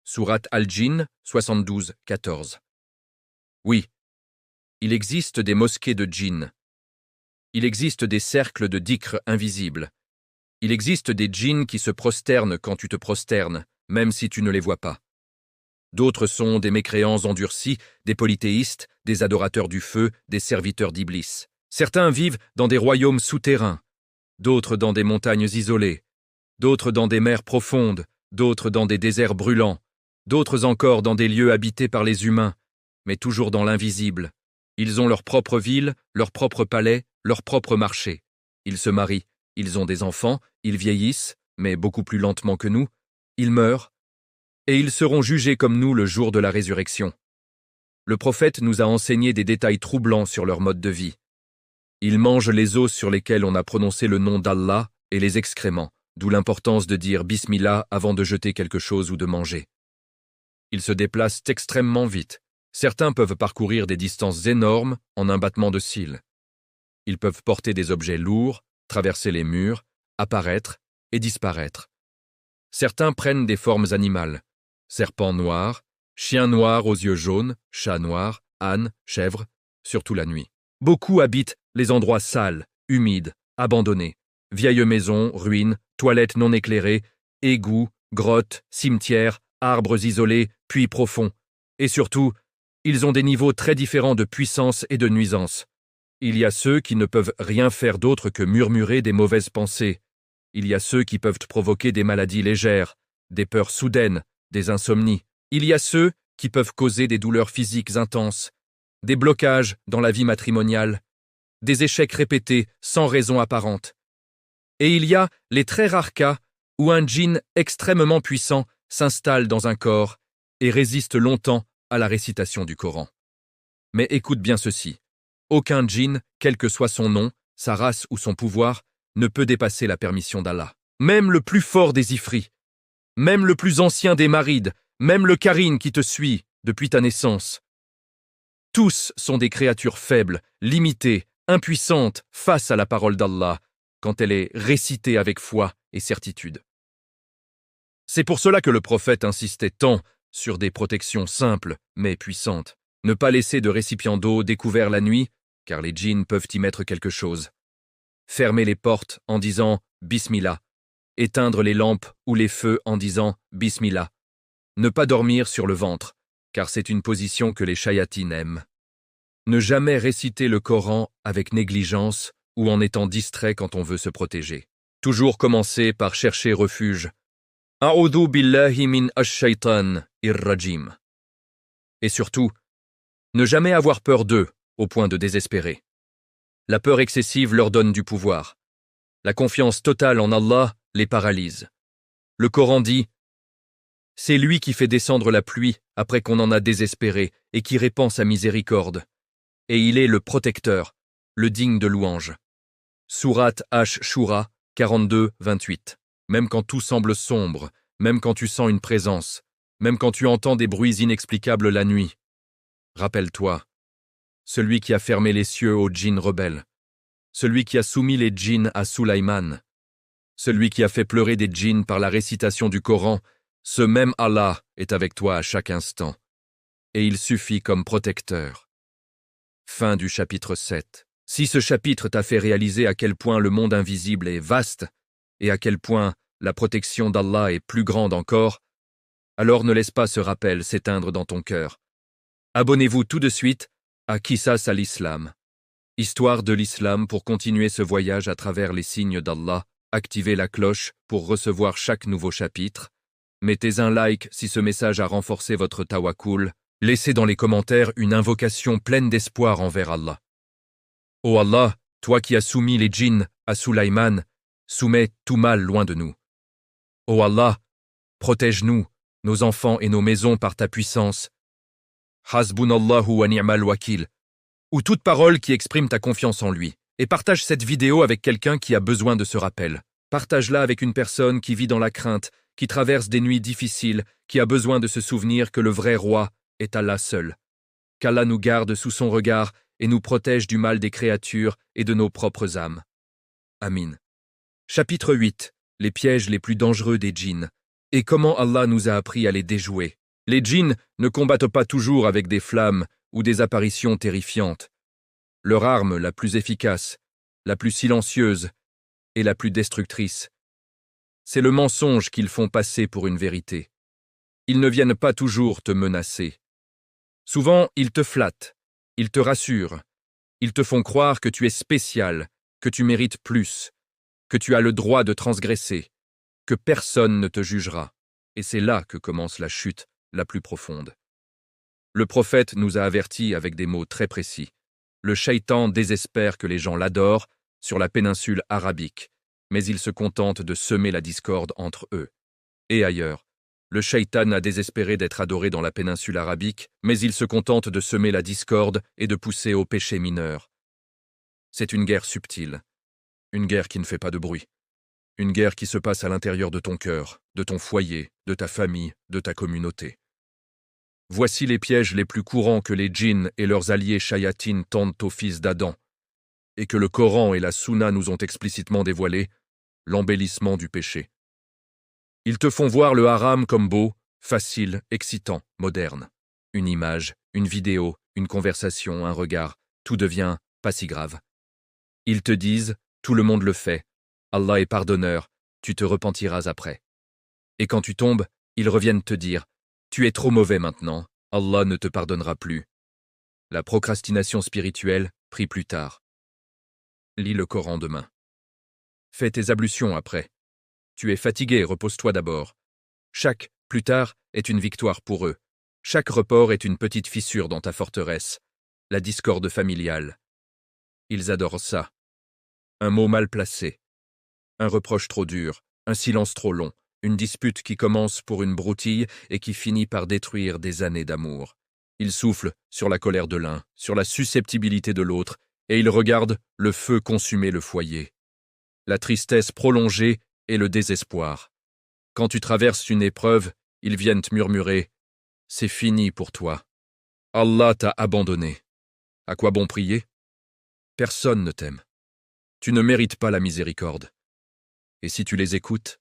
Sourate Al-Jinn 72, 14. Oui, il existe des mosquées de djinns. Il existe des cercles de dhikr invisibles. Il existe des djinns qui se prosternent quand tu te prosternes, même si tu ne les vois pas. D'autres sont des mécréants endurcis, des polythéistes, des adorateurs du feu, des serviteurs d'Iblis. Certains vivent dans des royaumes souterrains, d'autres dans des montagnes isolées, d'autres dans des mers profondes, d'autres dans des déserts brûlants, d'autres encore dans des lieux habités par les humains, mais toujours dans l'invisible. Ils ont leur propre ville, leur propre palais, leur propre marché. Ils se marient, ils ont des enfants, ils vieillissent, mais beaucoup plus lentement que nous, ils meurent, et ils seront jugés comme nous le jour de la résurrection. Le prophète nous a enseigné des détails troublants sur leur mode de vie. Ils mangent les os sur lesquels on a prononcé le nom d'Allah et les excréments, d'où l'importance de dire Bismillah avant de jeter quelque chose ou de manger. Ils se déplacent extrêmement vite. Certains peuvent parcourir des distances énormes en un battement de cils. Ils peuvent porter des objets lourds, traverser les murs, apparaître et disparaître. Certains prennent des formes animales. Serpents noirs, chiens noirs aux yeux jaunes, chats noirs, ânes, chèvres, surtout la nuit. Beaucoup habitent les endroits sales, humides, abandonnés. Vieilles maisons, ruines, toilettes non éclairées, égouts, grottes, cimetières, arbres isolés, puits profonds. Et surtout, ils ont des niveaux très différents de puissance et de nuisance. Il y a ceux qui ne peuvent rien faire d'autre que murmurer des mauvaises pensées. Il y a ceux qui peuvent provoquer des maladies légères, des peurs soudaines, des insomnies. Il y a ceux qui peuvent causer des douleurs physiques intenses, des blocages dans la vie matrimoniale, des échecs répétés sans raison apparente. Et il y a les très rares cas où un djinn extrêmement puissant s'installe dans un corps et résiste longtemps à la récitation du Coran. Mais écoute bien ceci, aucun djinn, quel que soit son nom, sa race ou son pouvoir, ne peut dépasser la permission d'Allah. Même le plus fort des ifris, même le plus ancien des marides, même le Karine qui te suit depuis ta naissance. Tous sont des créatures faibles, limitées, impuissantes face à la parole d'Allah, quand elle est récitée avec foi et certitude. C'est pour cela que le prophète insistait tant sur des protections simples mais puissantes. Ne pas laisser de récipient d'eau découvert la nuit, car les djinns peuvent y mettre quelque chose. Fermer les portes en disant « Bismillah ». Éteindre les lampes ou les feux en disant « Bismillah ». Ne pas dormir sur le ventre, car c'est une position que les shayatines aiment. Ne jamais réciter le Coran avec négligence ou en étant distrait quand on veut se protéger. Toujours commencer par chercher refuge. A'udhu billahi min ash-shaytan ir-rajim. Et surtout, ne jamais avoir peur d'eux au point de désespérer. La peur excessive leur donne du pouvoir. La confiance totale en Allah les paralyse. Le Coran dit « C'est lui qui fait descendre la pluie après qu'on en a désespéré et qui répand sa miséricorde. Et il est le protecteur, le digne de louange. » Sourate Ash-Shura 42, 28. Même quand tout semble sombre, même quand tu sens une présence, même quand tu entends des bruits inexplicables la nuit. Rappelle-toi, celui qui a fermé les cieux aux djinns rebelles, celui qui a soumis les djinns à Sulaïman, celui qui a fait pleurer des djinns par la récitation du Coran, ce même Allah est avec toi à chaque instant, et il suffit comme protecteur. Fin du chapitre 7. Si ce chapitre t'a fait réaliser à quel point le monde invisible est vaste et à quel point la protection d'Allah est plus grande encore, alors ne laisse pas ce rappel s'éteindre dans ton cœur. Abonnez-vous tout de suite à Qisas al-Islam. Histoire de l'Islam pour continuer ce voyage à travers les signes d'Allah. Activez la cloche pour recevoir chaque nouveau chapitre. Mettez un like si ce message a renforcé votre tawakkul. Laissez dans les commentaires une invocation pleine d'espoir envers Allah. Ô Allah, toi qui as soumis les djinns à Sulaïman, soumets tout mal loin de nous. Ô Allah, protège-nous, nos enfants et nos maisons par ta puissance. Hasbunallahu wa ni'mal wakil, ou toute parole qui exprime ta confiance en lui. Et partage cette vidéo avec quelqu'un qui a besoin de ce rappel. Partage-la avec une personne qui vit dans la crainte, qui traverse des nuits difficiles, qui a besoin de se souvenir que le vrai roi est Allah seul. Qu'Allah nous garde sous son regard et nous protège du mal des créatures et de nos propres âmes. Amin. Chapitre 8. Les pièges les plus dangereux des djinns. Et comment Allah nous a appris à les déjouer. Les djinns ne combattent pas toujours avec des flammes ou des apparitions terrifiantes. Leur arme la plus efficace, la plus silencieuse et la plus destructrice, c'est le mensonge qu'ils font passer pour une vérité. Ils ne viennent pas toujours te menacer. Souvent, ils te flattent, ils te rassurent, ils te font croire que tu es spécial, que tu mérites plus, que tu as le droit de transgresser, que personne ne te jugera. Et c'est là que commence la chute la plus profonde. Le prophète nous a avertis avec des mots très précis. Le shaitan désespère que les gens l'adorent sur la péninsule arabique, mais il se contente de semer la discorde entre eux. Et ailleurs, le shaitan a désespéré d'être adoré dans la péninsule arabique, mais il se contente de semer la discorde et de pousser au péché mineur. C'est une guerre subtile, une guerre qui ne fait pas de bruit, une guerre qui se passe à l'intérieur de ton cœur, de ton foyer, de ta famille, de ta communauté. Voici les pièges les plus courants que les djinns et leurs alliés shayatines tendent aux fils d'Adam, et que le Coran et la Sunna nous ont explicitement dévoilés, l'embellissement du péché. Ils te font voir le haram comme beau, facile, excitant, moderne. Une image, une vidéo, une conversation, un regard, tout devient pas si grave. Ils te disent, tout le monde le fait, Allah est pardonneur, tu te repentiras après. Et quand tu tombes, ils reviennent te dire, tu es trop mauvais maintenant, Allah ne te pardonnera plus. La procrastination spirituelle, prie plus tard. Lis le Coran demain. Fais tes ablutions après. Tu es fatigué, repose-toi d'abord. Chaque plus tard est une victoire pour eux. Chaque report est une petite fissure dans ta forteresse, la discorde familiale. Ils adorent ça. Un mot mal placé, un reproche trop dur, un silence trop long, une dispute qui commence pour une broutille et qui finit par détruire des années d'amour. Ils soufflent sur la colère de l'un, sur la susceptibilité de l'autre, et ils regardent le feu consumer le foyer. La tristesse prolongée et le désespoir. Quand tu traverses une épreuve, ils viennent te murmurer « C'est fini pour toi. Allah t'a abandonné. À quoi bon prier? Personne ne t'aime. Tu ne mérites pas la miséricorde. Et si tu les écoutes,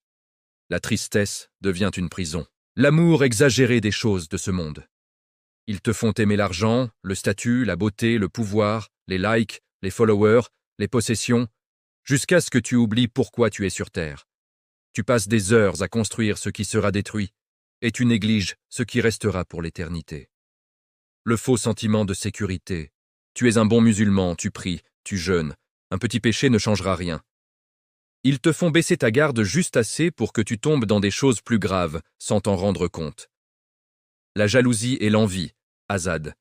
la tristesse devient une prison. L'amour exagéré des choses de ce monde. Ils te font aimer l'argent, le statut, la beauté, le pouvoir, les likes, les followers, les possessions, jusqu'à ce que tu oublies pourquoi tu es sur Terre. Tu passes des heures à construire ce qui sera détruit, et tu négliges ce qui restera pour l'éternité. Le faux sentiment de sécurité. Tu es un bon musulman, tu pries, tu jeûnes. Un petit péché ne changera rien. Ils te font baisser ta garde juste assez pour que tu tombes dans des choses plus graves, sans t'en rendre compte. La jalousie et l'envie, Azad.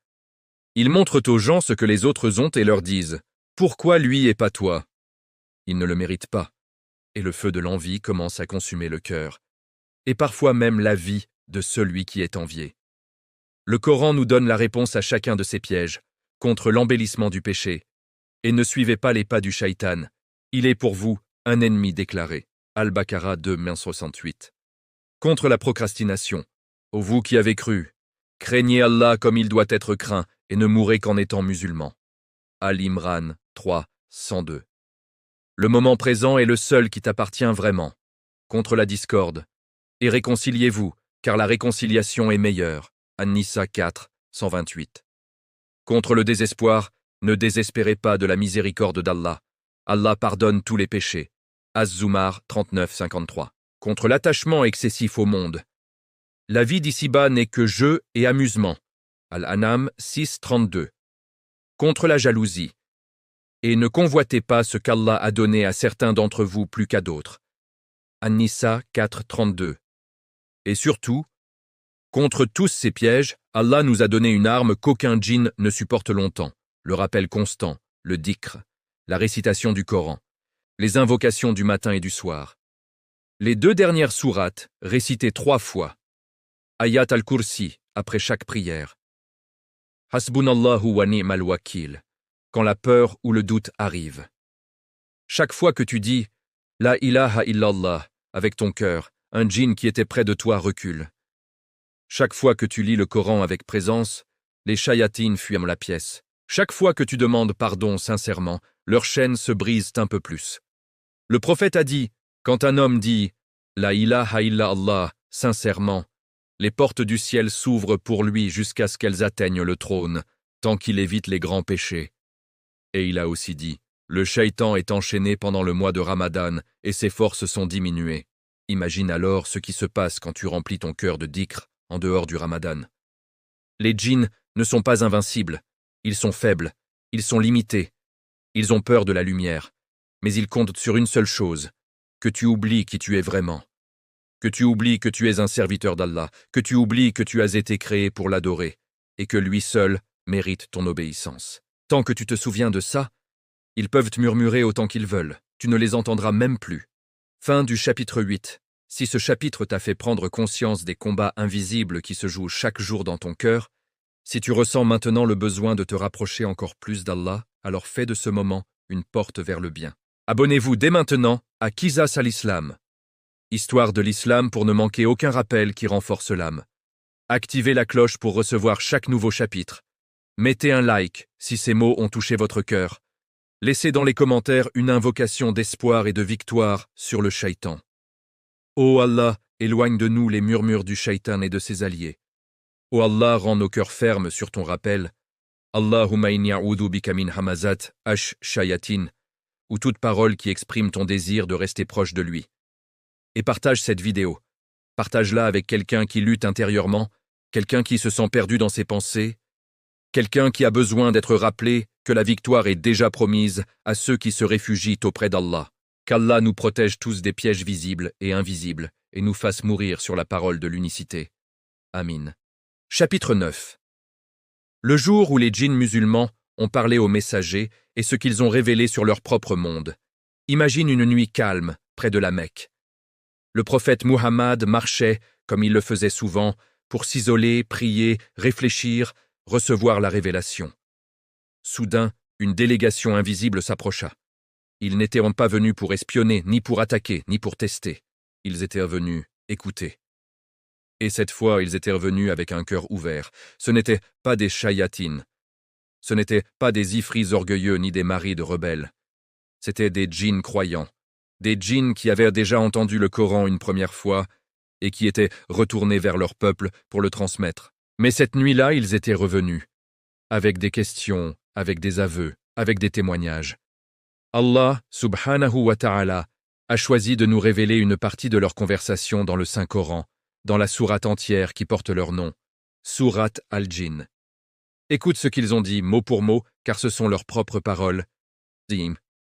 Ils montrent aux gens ce que les autres ont et leur disent « Pourquoi lui et pas toi ?» Ils ne le méritent pas. Et le feu de l'envie commence à consumer le cœur, et parfois même la vie de celui qui est envié. Le Coran nous donne la réponse à chacun de ces pièges, contre l'embellissement du péché. Et ne suivez pas les pas du shaitan. Il est pour vous un ennemi déclaré. Al-Baqarah 2:68. Contre la procrastination. Ô vous qui avez cru, craignez Allah comme il doit être craint et ne mourrez qu'en étant musulman. Al-Imran 3:102. Le moment présent est le seul qui t'appartient vraiment. Contre la discorde. Et réconciliez-vous, car la réconciliation est meilleure. An-Nisa 4:128. Contre le désespoir, ne désespérez pas de la miséricorde d'Allah. Allah pardonne tous les péchés. Az-Zumar 39:53. Contre l'attachement excessif au monde. La vie d'ici-bas n'est que jeu et amusement. Al-An'am 6:32. Contre la jalousie. Et ne convoitez pas ce qu'Allah a donné à certains d'entre vous plus qu'à d'autres. An-Nisa 4:32. Et surtout, contre tous ces pièges, Allah nous a donné une arme qu'aucun djinn ne supporte longtemps. Le rappel constant, le dhikr, la récitation du Coran, les invocations du matin et du soir. Les 2 dernières sourates, récitées 3 fois. Ayat al-Kursi, après chaque prière. Hasbunallahu wa ni'mal wakil, quand la peur ou le doute arrive. Chaque fois que tu dis « La ilaha illallah » avec ton cœur, un djinn qui était près de toi recule. Chaque fois que tu lis le Coran avec présence, les shayatines fuient la pièce. Chaque fois que tu demandes pardon sincèrement, leurs chaînes se brisent un peu plus. Le prophète a dit, quand un homme dit « La ilaha illallah » sincèrement, les portes du ciel s'ouvrent pour lui jusqu'à ce qu'elles atteignent le trône, tant qu'il évite les grands péchés. Et il a aussi dit, le shaitan est enchaîné pendant le mois de Ramadan et ses forces sont diminuées. Imagine alors ce qui se passe quand tu remplis ton cœur de dhikr en dehors du Ramadan. Les djinns ne sont pas invincibles, ils sont faibles, ils sont limités, ils ont peur de la lumière, mais ils comptent sur une seule chose, que tu oublies qui tu es vraiment. Que tu oublies que tu es un serviteur d'Allah, que tu oublies que tu as été créé pour l'adorer, et que lui seul mérite ton obéissance. Tant que tu te souviens de ça, ils peuvent te murmurer autant qu'ils veulent, tu ne les entendras même plus. Fin du chapitre 8. Si ce chapitre t'a fait prendre conscience des combats invisibles qui se jouent chaque jour dans ton cœur, si tu ressens maintenant le besoin de te rapprocher encore plus d'Allah, alors fais de ce moment une porte vers le bien. Abonnez-vous dès maintenant à Qisas al-Islam. Histoire de l'islam pour ne manquer aucun rappel qui renforce l'âme. Activez la cloche pour recevoir chaque nouveau chapitre. Mettez un like si ces mots ont touché votre cœur. Laissez dans les commentaires une invocation d'espoir et de victoire sur le shaitan. Ô Allah, éloigne de nous les murmures du shaitan et de ses alliés. Ô Allah, rends nos cœurs fermes sur ton rappel. Allahumma inni a'udhu bika min hamazat shayatin, ou toute parole qui exprime ton désir de rester proche de lui. Et partage cette vidéo. Partage-la avec quelqu'un qui lutte intérieurement, quelqu'un qui se sent perdu dans ses pensées, quelqu'un qui a besoin d'être rappelé que la victoire est déjà promise à ceux qui se réfugient auprès d'Allah. Qu'Allah nous protège tous des pièges visibles et invisibles et nous fasse mourir sur la parole de l'unicité. Amin. Chapitre 9. Le jour où les djinns musulmans ont parlé aux messagers et ce qu'ils ont révélé sur leur propre monde. Imagine une nuit calme près de la Mecque. Le prophète Muhammad marchait, comme il le faisait souvent, pour s'isoler, prier, réfléchir, recevoir la révélation. Soudain, une délégation invisible s'approcha. Ils n'étaient pas venus pour espionner, ni pour attaquer, ni pour tester. Ils étaient venus écouter. Et cette fois, ils étaient revenus avec un cœur ouvert. Ce n'étaient pas des shayatines. Ce n'étaient pas des ifris orgueilleux ni des maris de rebelles. C'étaient des djinns croyants. Des djinns qui avaient déjà entendu le Coran une première fois et qui étaient retournés vers leur peuple pour le transmettre. Mais cette nuit-là, ils étaient revenus, avec des questions, avec des aveux, avec des témoignages. Allah, subhanahu wa ta'ala, a choisi de nous révéler une partie de leur conversation dans le Saint-Coran, dans la sourate entière qui porte leur nom, Sourate al-Jinn. Écoute ce qu'ils ont dit mot pour mot, car ce sont leurs propres paroles.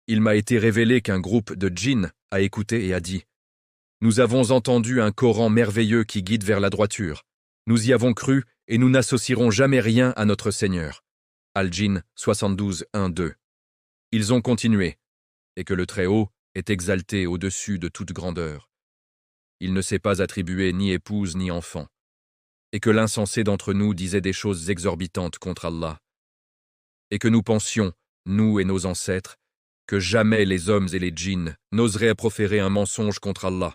Il m'a été révélé qu'un groupe de djinns a écouté et a dit « Nous avons entendu un Coran merveilleux qui guide vers la droiture. Nous y avons cru et nous n'associerons jamais rien à notre Seigneur. » Al-Jinn 72, 1, 2. Ils ont continué, et que le Très-Haut est exalté au-dessus de toute grandeur. Il ne s'est pas attribué ni épouse ni enfant, et que l'insensé d'entre nous disait des choses exorbitantes contre Allah, et que nous pensions, nous et nos ancêtres, que jamais les hommes et les djinns n'oseraient proférer un mensonge contre Allah.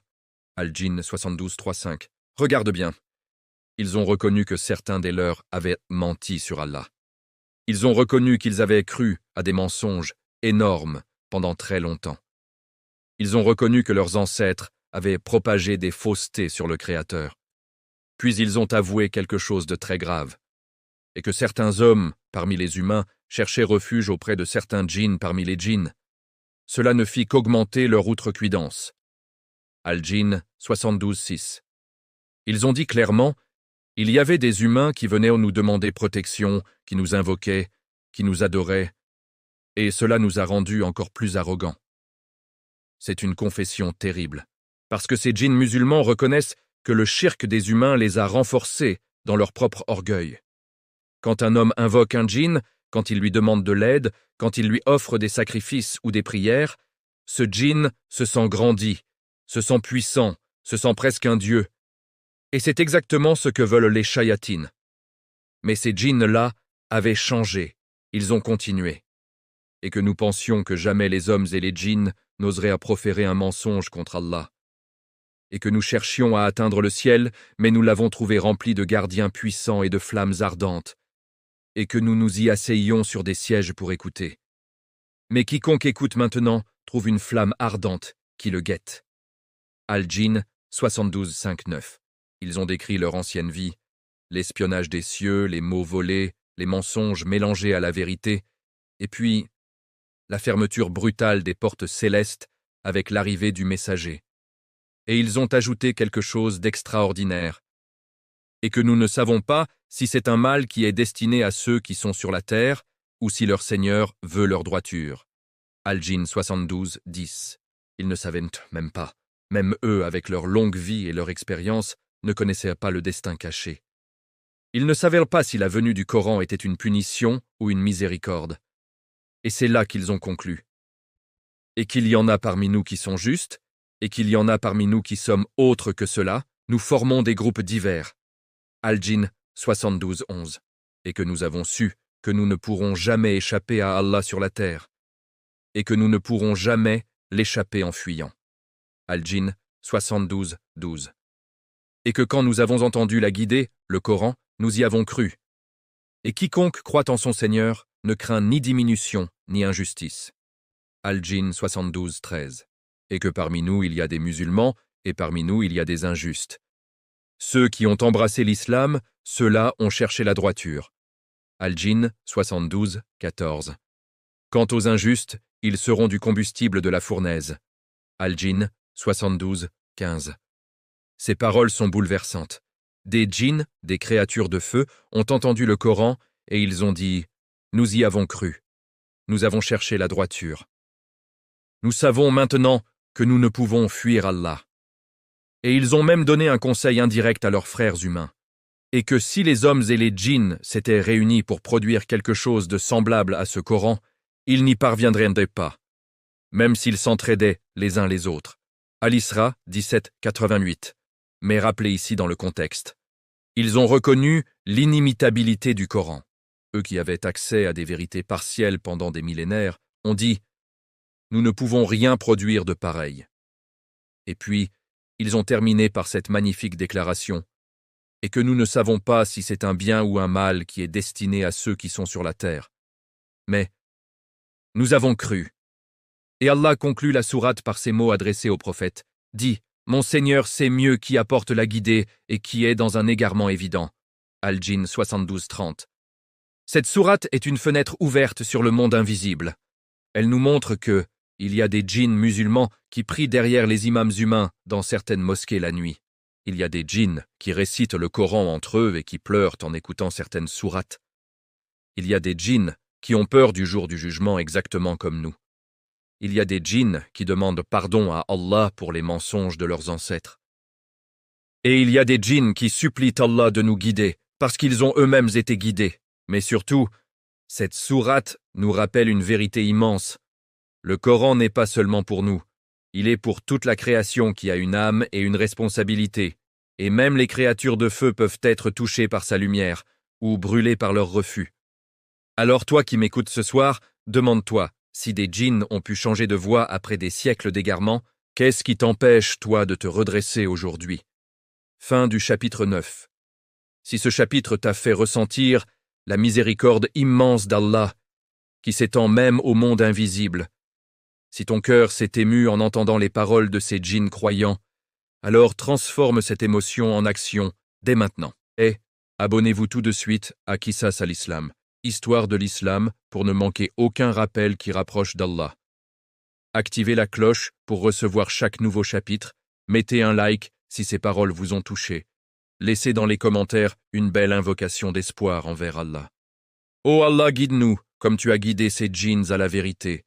Al-Jinn 72, 3, 5. Regarde bien. Ils ont reconnu que certains des leurs avaient menti sur Allah. Ils ont reconnu qu'ils avaient cru à des mensonges énormes pendant très longtemps. Ils ont reconnu que leurs ancêtres avaient propagé des faussetés sur le Créateur. Puis ils ont avoué quelque chose de très grave, et que certains hommes, parmi les humains, cherchaient refuge auprès de certains djinns parmi les djinns. Cela ne fit qu'augmenter leur outrecuidance. Al-Jinn 72, 6. Ils ont dit clairement, il y avait des humains qui venaient nous demander protection, qui nous invoquaient, qui nous adoraient, et cela nous a rendus encore plus arrogants. C'est une confession terrible, parce que ces djinns musulmans reconnaissent que le shirk des humains les a renforcés dans leur propre orgueil. Quand un homme invoque un djinn, quand il lui demande de l'aide, quand il lui offre des sacrifices ou des prières, ce djinn se sent grandi, se sent puissant, se sent presque un dieu. Et c'est exactement ce que veulent les shayatines. Mais ces djinns-là avaient changé, ils ont continué. Et que nous pensions que jamais les hommes et les djinns n'oseraient proférer un mensonge contre Allah. Et que nous cherchions à atteindre le ciel, mais nous l'avons trouvé rempli de gardiens puissants et de flammes ardentes. Et que nous nous y asseyions sur des sièges pour écouter. Mais quiconque écoute maintenant trouve une flamme ardente qui le guette. Al-Jinn 72-5-9. Ils ont décrit leur ancienne vie, l'espionnage des cieux, les mots volés, les mensonges mélangés à la vérité, et puis la fermeture brutale des portes célestes avec l'arrivée du messager. Et ils ont ajouté quelque chose d'extraordinaire. Et que nous ne savons pas si c'est un mal qui est destiné à ceux qui sont sur la terre ou si leur Seigneur veut leur droiture. Al-Jinn 72-10. Ils ne savaient même pas. Même eux, avec leur longue vie et leur expérience, ne connaissaient pas le destin caché. Ils ne savaient pas si la venue du Coran était une punition ou une miséricorde. Et c'est là qu'ils ont conclu. Et qu'il y en a parmi nous qui sont justes, et qu'il y en a parmi nous qui sommes autres que cela, nous formons des groupes divers. Al-Jinn 72-11. Et que nous avons su que nous ne pourrons jamais échapper à Allah sur la terre, et que nous ne pourrons jamais l'échapper en fuyant. Al-Jinn 72-12. Et que quand nous avons entendu la guidée, le Coran, nous y avons cru. Et quiconque croit en son Seigneur ne craint ni diminution ni injustice. Al-Jinn 72-13. Et que parmi nous il y a des musulmans, et parmi nous il y a des injustes. Ceux qui ont embrassé l'islam, ceux-là ont cherché la droiture. Al-Jinn 72-14. Quant aux injustes, ils seront du combustible de la fournaise. Al-Jinn 72-15. Ces paroles sont bouleversantes. Des djinns, des créatures de feu, ont entendu le Coran et ils ont dit « Nous y avons cru. Nous avons cherché la droiture. Nous savons maintenant que nous ne pouvons fuir Allah. » Et ils ont même donné un conseil indirect à leurs frères humains. Et que si les hommes et les djinns s'étaient réunis pour produire quelque chose de semblable à ce Coran, ils n'y parviendraient pas, même s'ils s'entraidaient les uns les autres. Al-Isra 17-88. Mais rappelez ici dans le contexte. Ils ont reconnu l'inimitabilité du Coran. Eux qui avaient accès à des vérités partielles pendant des millénaires ont dit « Nous ne pouvons rien produire de pareil. » Et puis, ils ont terminé par cette magnifique déclaration « Et que nous ne savons pas si c'est un bien ou un mal qui est destiné à ceux qui sont sur la terre. Mais nous avons cru. » Et Allah conclut la sourate par ces mots adressés au prophète. Dit « Mon Seigneur sait mieux qui apporte la guidée et qui est dans un égarement évident. » Al-Jinn 72-30. Cette sourate est une fenêtre ouverte sur le monde invisible. Elle nous montre que il y a des djinns musulmans qui prient derrière les imams humains dans certaines mosquées la nuit. Il y a des djinns qui récitent le Coran entre eux et qui pleurent en écoutant certaines sourates. Il y a des djinns qui ont peur du jour du jugement exactement comme nous. Il y a des djinns qui demandent pardon à Allah pour les mensonges de leurs ancêtres. Et il y a des djinns qui supplient Allah de nous guider, parce qu'ils ont eux-mêmes été guidés. Mais surtout, cette sourate nous rappelle une vérité immense. Le Coran n'est pas seulement pour nous. Il est pour toute la création qui a une âme et une responsabilité. Et même les créatures de feu peuvent être touchées par sa lumière, ou brûlées par leur refus. Alors toi qui m'écoutes ce soir, demande-toi, si des djinns ont pu changer de voie après des siècles d'égarement, qu'est-ce qui t'empêche, toi, de te redresser aujourd'hui? Fin du chapitre 9. Si ce chapitre t'a fait ressentir la miséricorde immense d'Allah, qui s'étend même au monde invisible, si ton cœur s'est ému en entendant les paroles de ces djinns croyants, alors transforme cette émotion en action dès maintenant. Et abonnez-vous tout de suite à Qissas al-Islam, Histoire de l'Islam, pour ne manquer aucun rappel qui rapproche d'Allah. Activez la cloche pour recevoir chaque nouveau chapitre, mettez un like si ces paroles vous ont touché. Laissez dans les commentaires une belle invocation d'espoir envers Allah. Ô Allah, guide-nous, comme tu as guidé ces djinns à la vérité.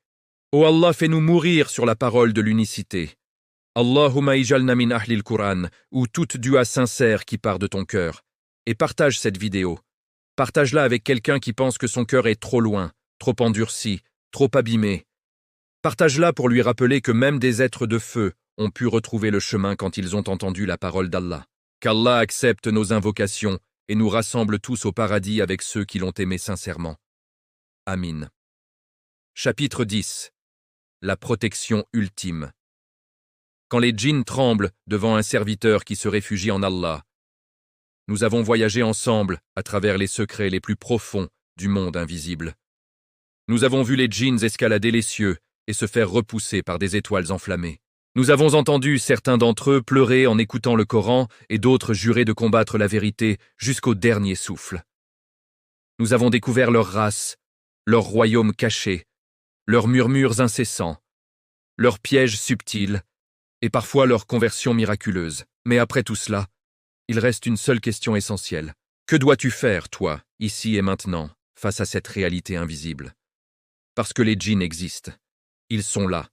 Ô Allah, fais-nous mourir sur la parole de l'unicité. Allahumma ijalna min ahlil Qur'an, ou toute dua sincère qui part de ton cœur. Et partage cette vidéo. Partage-la avec quelqu'un qui pense que son cœur est trop loin, trop endurci, trop abîmé. Partage-la pour lui rappeler que même des êtres de feu ont pu retrouver le chemin quand ils ont entendu la parole d'Allah. Qu'Allah accepte nos invocations et nous rassemble tous au paradis avec ceux qui l'ont aimé sincèrement. Amin. Chapitre 10. La protection ultime. Quand les djinns tremblent devant un serviteur qui se réfugie en Allah, nous avons voyagé ensemble à travers les secrets les plus profonds du monde invisible. Nous avons vu les djinns escalader les cieux et se faire repousser par des étoiles enflammées. Nous avons entendu certains d'entre eux pleurer en écoutant le Coran et d'autres jurer de combattre la vérité jusqu'au dernier souffle. Nous avons découvert leur race, leurs royaumes cachés, leurs murmures incessants, leurs pièges subtils et parfois leurs conversions miraculeuses. Mais après tout cela, il reste une seule question essentielle. Que dois-tu faire, toi, ici et maintenant, face à cette réalité invisible? Parce que les djinns existent. Ils sont là.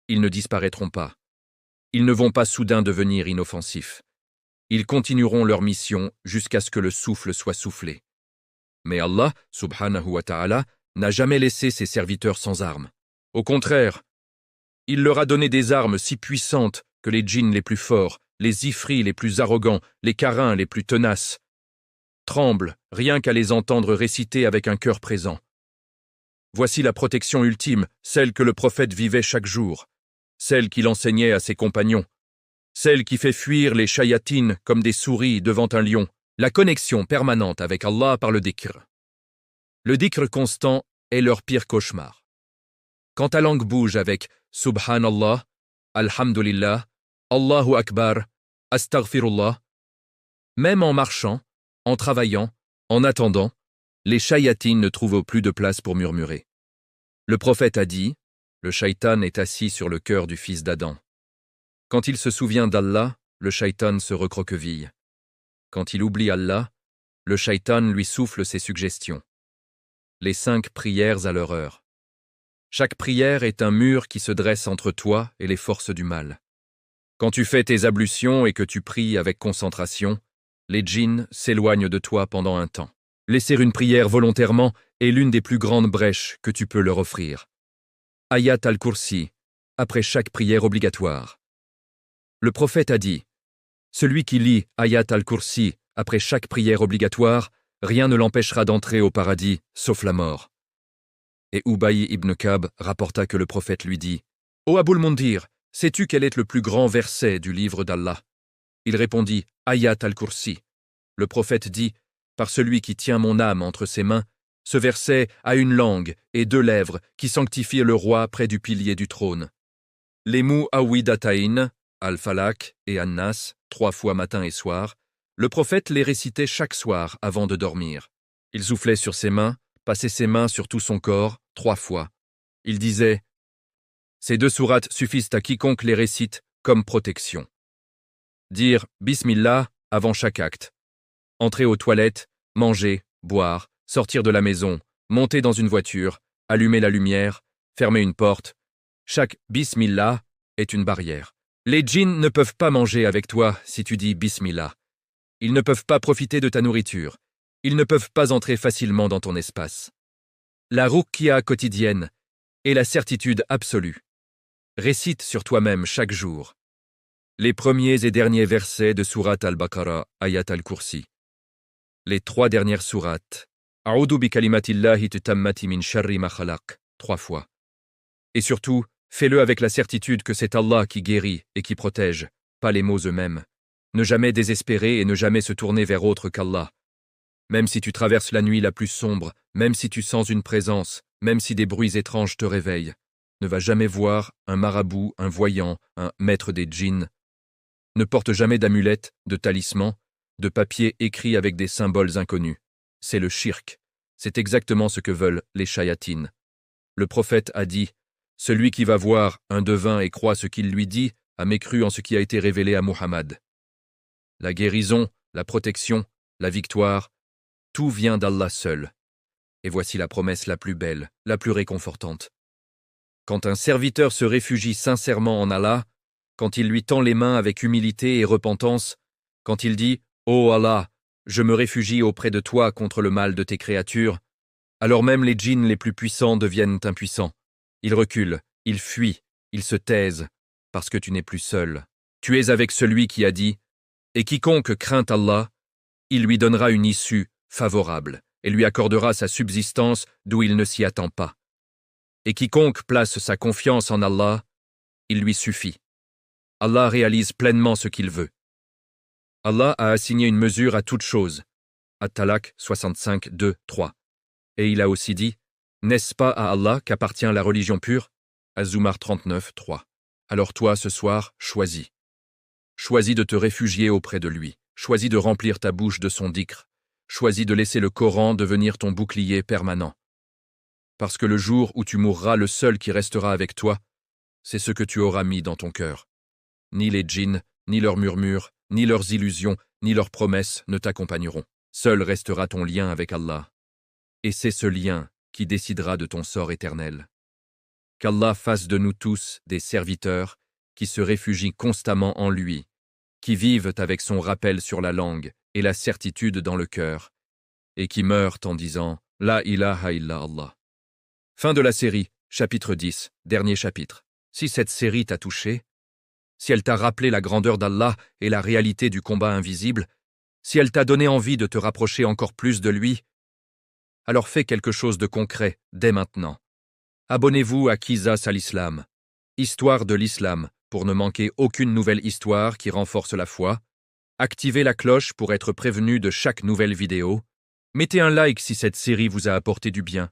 Ils ne disparaîtront pas. Ils ne vont pas soudain devenir inoffensifs. Ils continueront leur mission jusqu'à ce que le souffle soit soufflé. Mais Allah, subhanahu wa ta'ala, n'a jamais laissé ses serviteurs sans armes. Au contraire, il leur a donné des armes si puissantes que les djinns les plus forts, les ifris les plus arrogants, les carins les plus tenaces, tremblent rien qu'à les entendre réciter avec un cœur présent. Voici la protection ultime, celle que le prophète vivait chaque jour, celle qu'il enseignait à ses compagnons, celle qui fait fuir les shayatines comme des souris devant un lion, la connexion permanente avec Allah par le dhikr. Le dhikr constant est leur pire cauchemar. Quand ta langue bouge avec Subhanallah, Alhamdulillah, Allahu Akbar, Astaghfirullah, même en marchant, en travaillant, en attendant, les shayatines ne trouvent plus de place pour murmurer. Le prophète a dit, le shaitan est assis sur le cœur du fils d'Adam. Quand il se souvient d'Allah, le shaitan se recroqueville. Quand il oublie Allah, le shaitan lui souffle ses suggestions. Les 5 prières à leur heure. Chaque prière est un mur qui se dresse entre toi et les forces du mal. Quand tu fais tes ablutions et que tu pries avec concentration, les djinns s'éloignent de toi pendant un temps. Laisser une prière volontairement est l'une des plus grandes brèches que tu peux leur offrir. Ayat al-Kursi, après chaque prière obligatoire. Le prophète a dit, « Celui qui lit Ayat al-Kursi après chaque prière obligatoire, rien ne l'empêchera d'entrer au paradis, sauf la mort. » Et Ubayy ibn Ka'b rapporta que le prophète lui dit, « Ô Aboul Mundir, sais-tu quel est le plus grand verset du livre d'Allah » Il répondit, « Ayat al-Kursi » Le prophète dit, « Par celui qui tient mon âme entre ses mains, ce verset a une langue et 2 lèvres qui sanctifient le roi près du pilier du trône. » Les Mu'awwidatayn, Al-Falaq et An-Nas, 3 fois matin et soir, le prophète les récitait chaque soir avant de dormir. Il soufflait sur ses mains, passait ses mains sur tout son corps, 3 fois. Il disait, « Ces 2 sourates suffisent à quiconque les récite comme protection. » Dire « Bismillah » avant chaque acte. Entrer aux toilettes, manger, boire, sortir de la maison, monter dans une voiture, allumer la lumière, fermer une porte. Chaque « Bismillah » est une barrière. Les djinns ne peuvent pas manger avec toi si tu dis Bismillah. Ils ne peuvent pas profiter de ta nourriture. Ils ne peuvent pas entrer facilement dans ton espace. La ruqya quotidienne est la certitude absolue. Récite sur toi-même chaque jour les premiers et derniers versets de Surat al-Baqarah, Ayat al-Kursi. Les 3 dernières sourates, A'udhu bi kalimatillahi tutammati min sharri ma khalaq, 3 fois. Et surtout, fais-le avec la certitude que c'est Allah qui guérit et qui protège, pas les mots eux-mêmes. Ne jamais désespérer et ne jamais se tourner vers autre qu'Allah. Même si tu traverses la nuit la plus sombre, même si tu sens une présence, même si des bruits étranges te réveillent, ne va jamais voir un marabout, un voyant, un maître des djinns. Ne porte jamais d'amulette, de talisman, de papier écrit avec des symboles inconnus. C'est le shirk. C'est exactement ce que veulent les shayatines. Le prophète a dit, « Celui qui va voir un devin et croit ce qu'il lui dit a mécru en ce qui a été révélé à Muhammad. » La guérison, la protection, la victoire, tout vient d'Allah seul. Et voici la promesse la plus belle, la plus réconfortante. Quand un serviteur se réfugie sincèrement en Allah, quand il lui tend les mains avec humilité et repentance, quand il dit « Ô Allah, je me réfugie auprès de toi contre le mal de tes créatures », alors même les djinns les plus puissants deviennent impuissants. Ils reculent, ils fuient, ils se taisent, parce que tu n'es plus seul. Tu es avec celui qui a dit « Et quiconque craint Allah, il lui donnera une issue favorable et lui accordera sa subsistance d'où il ne s'y attend pas. Et quiconque place sa confiance en Allah, il lui suffit. Allah réalise pleinement ce qu'il veut. Allah a assigné une mesure à toute chose. At-Talaq 65, 2, 3. Et il a aussi dit, n'est-ce pas à Allah qu'appartient la religion pure? Az-Zumar 39, 3. Alors toi, ce soir, choisis. Choisis de te réfugier auprès de lui. Choisis de remplir ta bouche de son dhikr. Choisis de laisser le Coran devenir ton bouclier permanent. Parce que le jour où tu mourras, le seul qui restera avec toi, c'est ce que tu auras mis dans ton cœur. Ni les djinns, ni leurs murmures, ni leurs illusions, ni leurs promesses ne t'accompagneront. Seul restera ton lien avec Allah. Et c'est ce lien qui décidera de ton sort éternel. Qu'Allah fasse de nous tous des serviteurs qui se réfugient constamment en lui, qui vivent avec son rappel sur la langue et la certitude dans le cœur, et qui meurent en disant « La ilaha illa Allah ». Fin de la série, chapitre 10, dernier chapitre. Si cette série t'a touché, si elle t'a rappelé la grandeur d'Allah et la réalité du combat invisible, si elle t'a donné envie de te rapprocher encore plus de lui, alors fais quelque chose de concret dès maintenant. Abonnez-vous à Qisas al-Islam, Histoire de l'Islam, pour ne manquer aucune nouvelle histoire qui renforce la foi. Activez la cloche pour être prévenu de chaque nouvelle vidéo. Mettez un like si cette série vous a apporté du bien.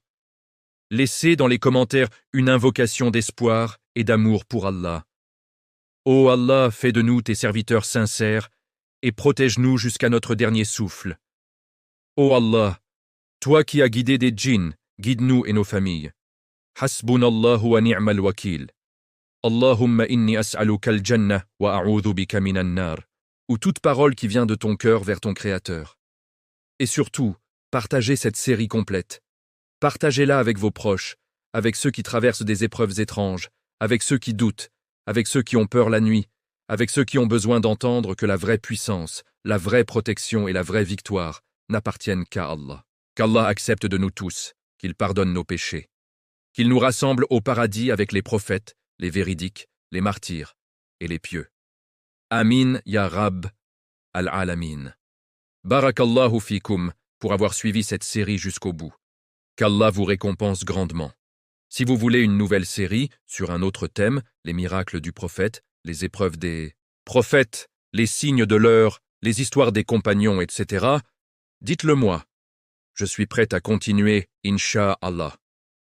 Laissez dans les commentaires une invocation d'espoir et d'amour pour Allah. Ô Allah, fais de nous tes serviteurs sincères et protège-nous jusqu'à notre dernier souffle. Ô Allah, toi qui as guidé des djinns, guide-nous et nos familles. Hasbunallahu wa ni'mal wakil. Allahumma inni as'aluka al-jannah wa a'udhu bika minan nar. Ou toute parole qui vient de ton cœur vers ton Créateur. Et surtout, partagez cette série complète. Partagez-la avec vos proches, avec ceux qui traversent des épreuves étranges, avec ceux qui doutent, avec ceux qui ont peur la nuit, avec ceux qui ont besoin d'entendre que la vraie puissance, la vraie protection et la vraie victoire n'appartiennent qu'à Allah. Qu'Allah accepte de nous tous, qu'il pardonne nos péchés, qu'il nous rassemble au paradis avec les prophètes, les véridiques, les martyrs et les pieux. Amin ya Rab al-Alamin. Barakallahu fikum pour avoir suivi cette série jusqu'au bout. Qu'Allah vous récompense grandement. Si vous voulez une nouvelle série sur un autre thème, les miracles du prophète, les épreuves des prophètes, les signes de l'heure, les histoires des compagnons, etc., dites-le moi. Je suis prêt à continuer, Inch'Allah.